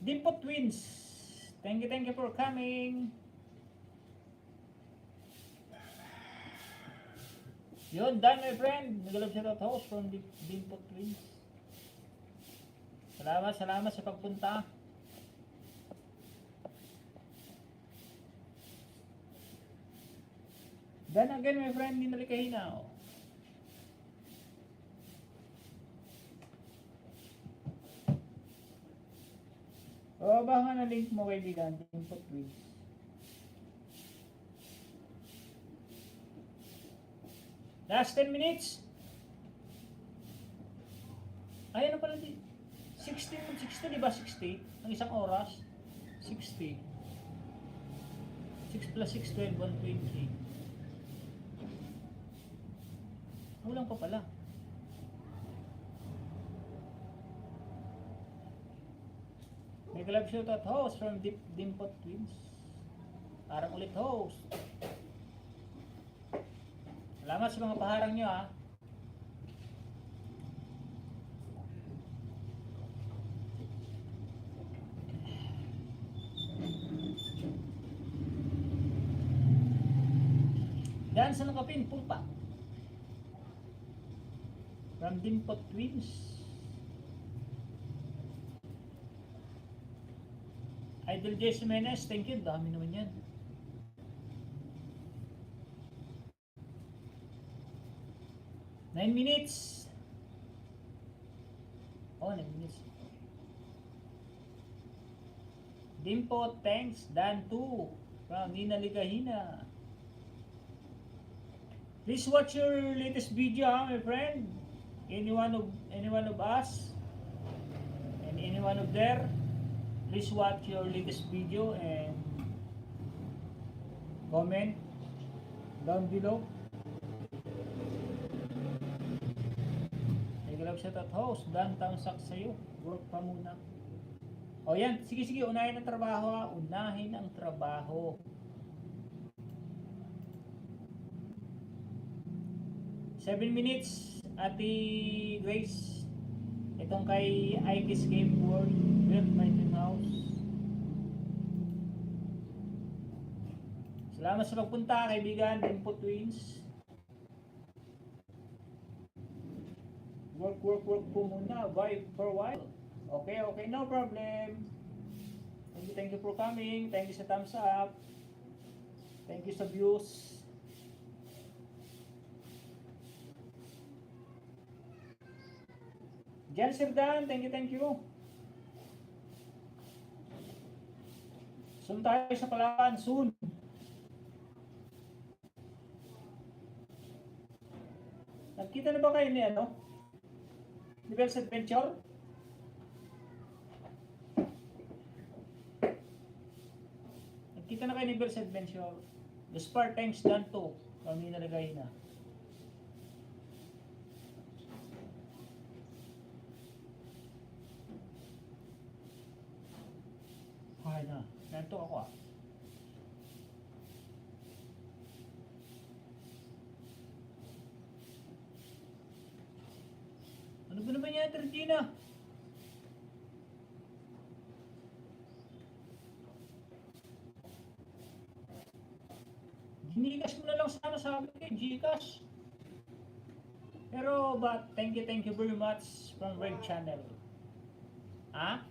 Dimpo Twins, thank you for coming. Yun, done my friend. Nagalab siya at host from Dimpo Twins. Salamat sa pagpunta. Done again my friend, hindi nalikahina. O, baka na link mo kaibigan, Dimpo Twins. Last 10 minutes. Ay, ano pala di? 60, di ba 60? Ang isang oras? 60. 6 plus 6, 12, 120. Kulang pa pala. May collab shout out host from Dimpo Twins. Parang ulit host. Salamat sa mga paharang nyo ha. Dan sa nakapin, pulpa. From Dimpo Twins. Idol Jess Jimenez, thank you. Dami naman yan. Nine minutes. Oh, 9 minutes. Dimpo, thanks. Dan 2. From Nina Ligahina. Please watch your latest video, my friend. Anyone of us and anyone of there, please watch your latest video and comment down below. Nag-love shout out host, downtown sak sa'yo. Work pa muna. O yan, sige, unahin ang trabaho ha. Unahin ang trabaho. 7 minutes, Ate Grace. Itong kay Ike's Game World, Build My Dream House. Salamat sa pagpunta, kaibigan, Dimpo Twins. Work po muna, vibe for a while. Okay, no problem. Thank you for coming. Thank you sa thumbs up. Thank you sa views. Jan Sirdan, thank you. Soon tayo sa Palawan, soon. Nagkita na ba kayo ni ni Bell's Adventure? Nagkita na kayo ni Bell's Adventure. The Spartans done to. Kami nalagay na. Okay na. Nanto ako ah. Ano ba naman yan, Regina? Gcash mo na lang sana sabi ko, Gcash. Pero, but, thank you very much from Red Channel. Ha?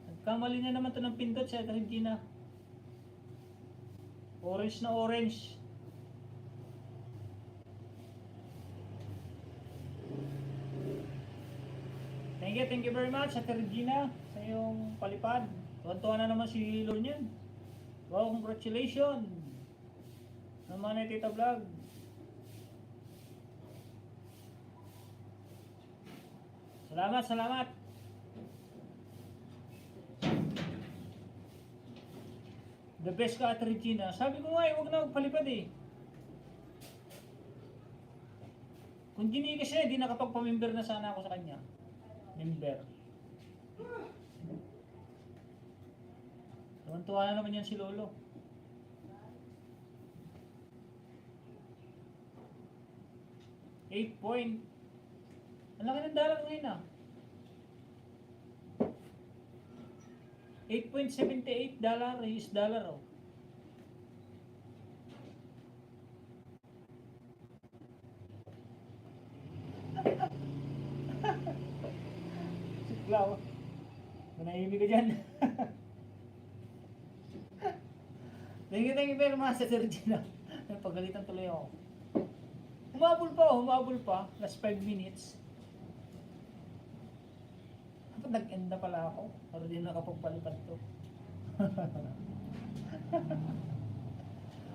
Nagkamali na naman to ng pindot sa Regina. Orange na orange. Thank you very much, Ate Regina, sa iyong palipad. Tuwan-tuwa na naman si Lord niyan. Wow, congratulations! Naman ay Tita Vlog. Salamat. The best ka, Ate Regina. Sabi ko nga, huwag na magpalipad eh. Kung ginigas siya, hindi nakapagpamember na sana ako sa kanya. Member. Tuwan-tuwa na naman yan si Lolo. $8 point. Ang laki ng dollar ngayon ah. $8.78 US dollar oh. Siklaw. Manahimik ka dyan. Thank you very much sa Regina. Pagalitan tuloy ako. Humabol pa. Last 5 minutes. Dapat nag-end na pala ako. Pero di nakapagpalipad to.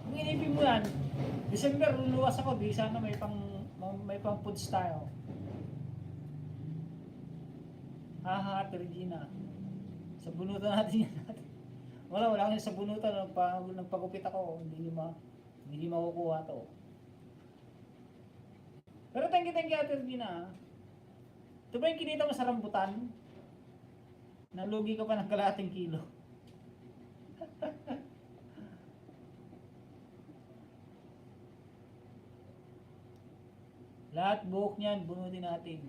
Kung inipin mo yan, December luluwas ako. Di sana may pang foods tayo. Haha, Ate Regina. Sa bunutan natin yan. Wala kang sa bunutan. Nagpagupit ako. Hindi makukuha to. Pero thank you Ate Regina. Ito ba yung kinita mo sa rambutan? Nalugi ka pa ng kalahating kilo. Lahat buhok niyan, bunutin natin.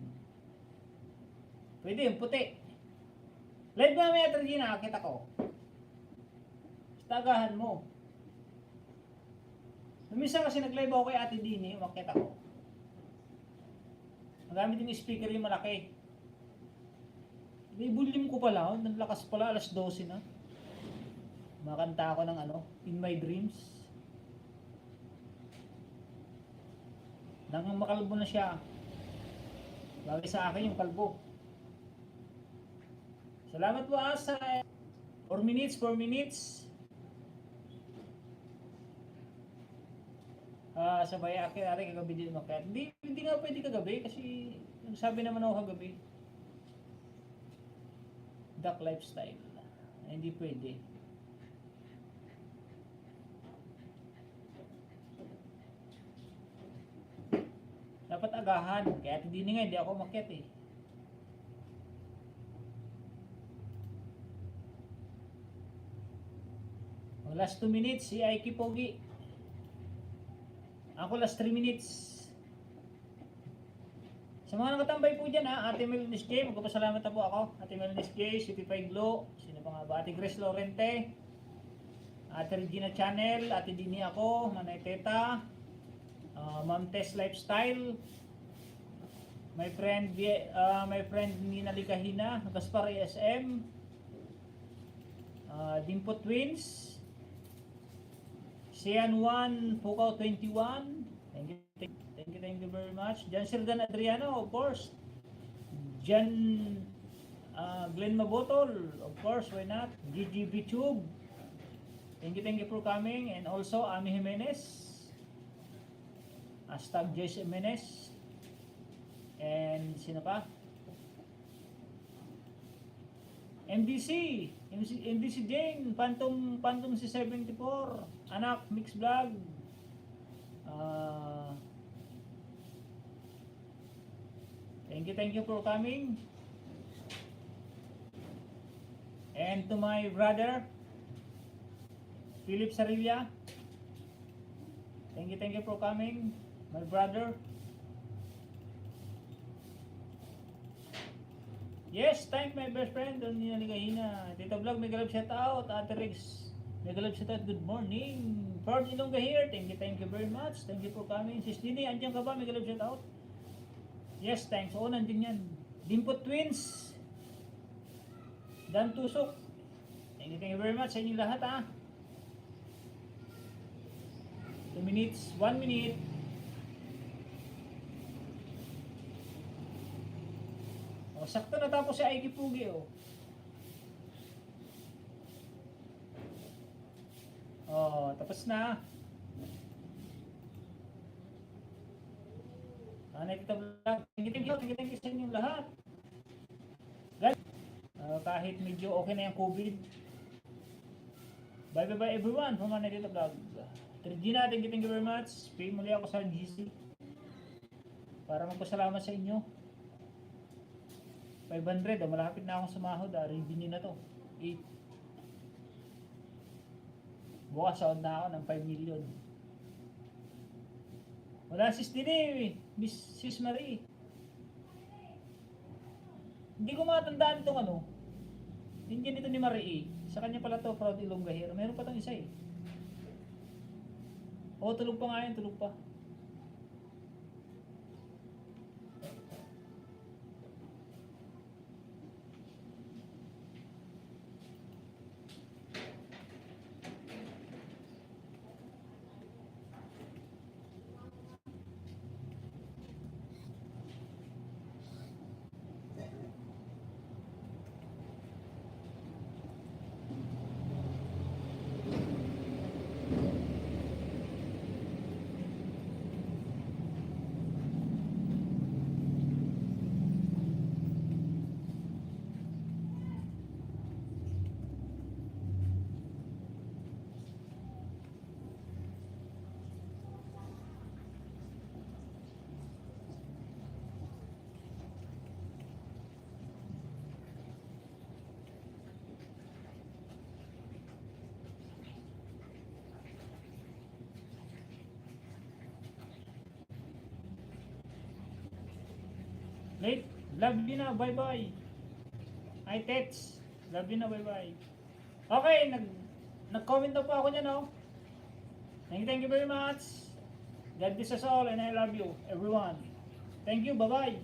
Pwede yung puti. Live mamaya Ate Regina, kita ko. Tagahan mo. Minsan kasi nag-live ako kay Ate Dini, makita ko. Magamit yung speaker yung malaki. Ibulim ko pala, naglakas pala, alas 12 na. Makanta ako ng In My Dreams. Nang makalbo na siya. Bagay sa akin yung kalbo. Salamat po sa 4 minutes. Sabay akin natin kagabi din makiat. Hindi nga pwede kagabi kasi sabi naman ako kagabi. Duck lifestyle. Hindi pwede. dapat agahan. Kaya hindi nga, hindi ako makyat eh. Oh, last 2 minutes, si Aiki Pogi. Ako last 3 minutes. Sa mga nakatambay po dyan ha, Ate Melonis J, magpapasalamat na po ako. Ate Melonis J, City5 Glow, sino pa nga ba? Ate Grace Lorente, Ate Regina Channel, Ate Dini ako, Manay Teta, Ma'am Tess Lifestyle, my friend Nina Ligahina, Gaspar ASM, Dimpo Twins, Sian 1, Pukaw 21, thank you very much. Jan Sirdan Adriano, of course. Jan Glenn Mabotol, of course, why not? GGB Tube, thank you for coming. And also Ami Jimenez, hashtag Jess Jimenez, and sino pa? MDC Jane, Phantom si 74, anak Mix Vlog, thank you for coming. And to my brother Philip Sarilla, thank you for coming, my brother. Yes, thank my best friend Don Nina Ligahina. Tito Vlog, mega love shout out. Ate Rex, mega love shout out, good morning. Ford Ilongga here, thank you very much. Thank you for coming. Sis Dini, andyan ka ba? Mega love shout out. Yes, thanks. Oo, nandyan yan. Dimpo Twins, Dan Tusok, thank you very much sa inyo lahat ha. 2 minutes, 1 minute. O, sakto natapos si Aiki Pugi oh. Oh, tapos na. Nakita vlog. Thank you sa inyong lahat. Guys, kahit medyo okay na yung COVID. Bye everyone. Pumana dito vlog. Regina, thank you very much. Pay muli ako sa GC para magpasalamat sa inyo. 500, malapit na akong sumahod. Revenue na to. 8. Bukas sahod na ako ng 5 million. Wala sis Dini, Miss Sis Marie. Hindi ko matandaan itong ano. Hindi ito ni Marie. Sa kanya pala to, Ford Ilongga here. Meron pa itong isa eh. Oo, tulog pa nga yun, tulog pa. Late, love you na, bye bye. Hi Tets, love you na, bye bye. Okay, nag-comment na po ako niya no. Thank you very much. God bless us all and I love you everyone. Thank you, bye bye.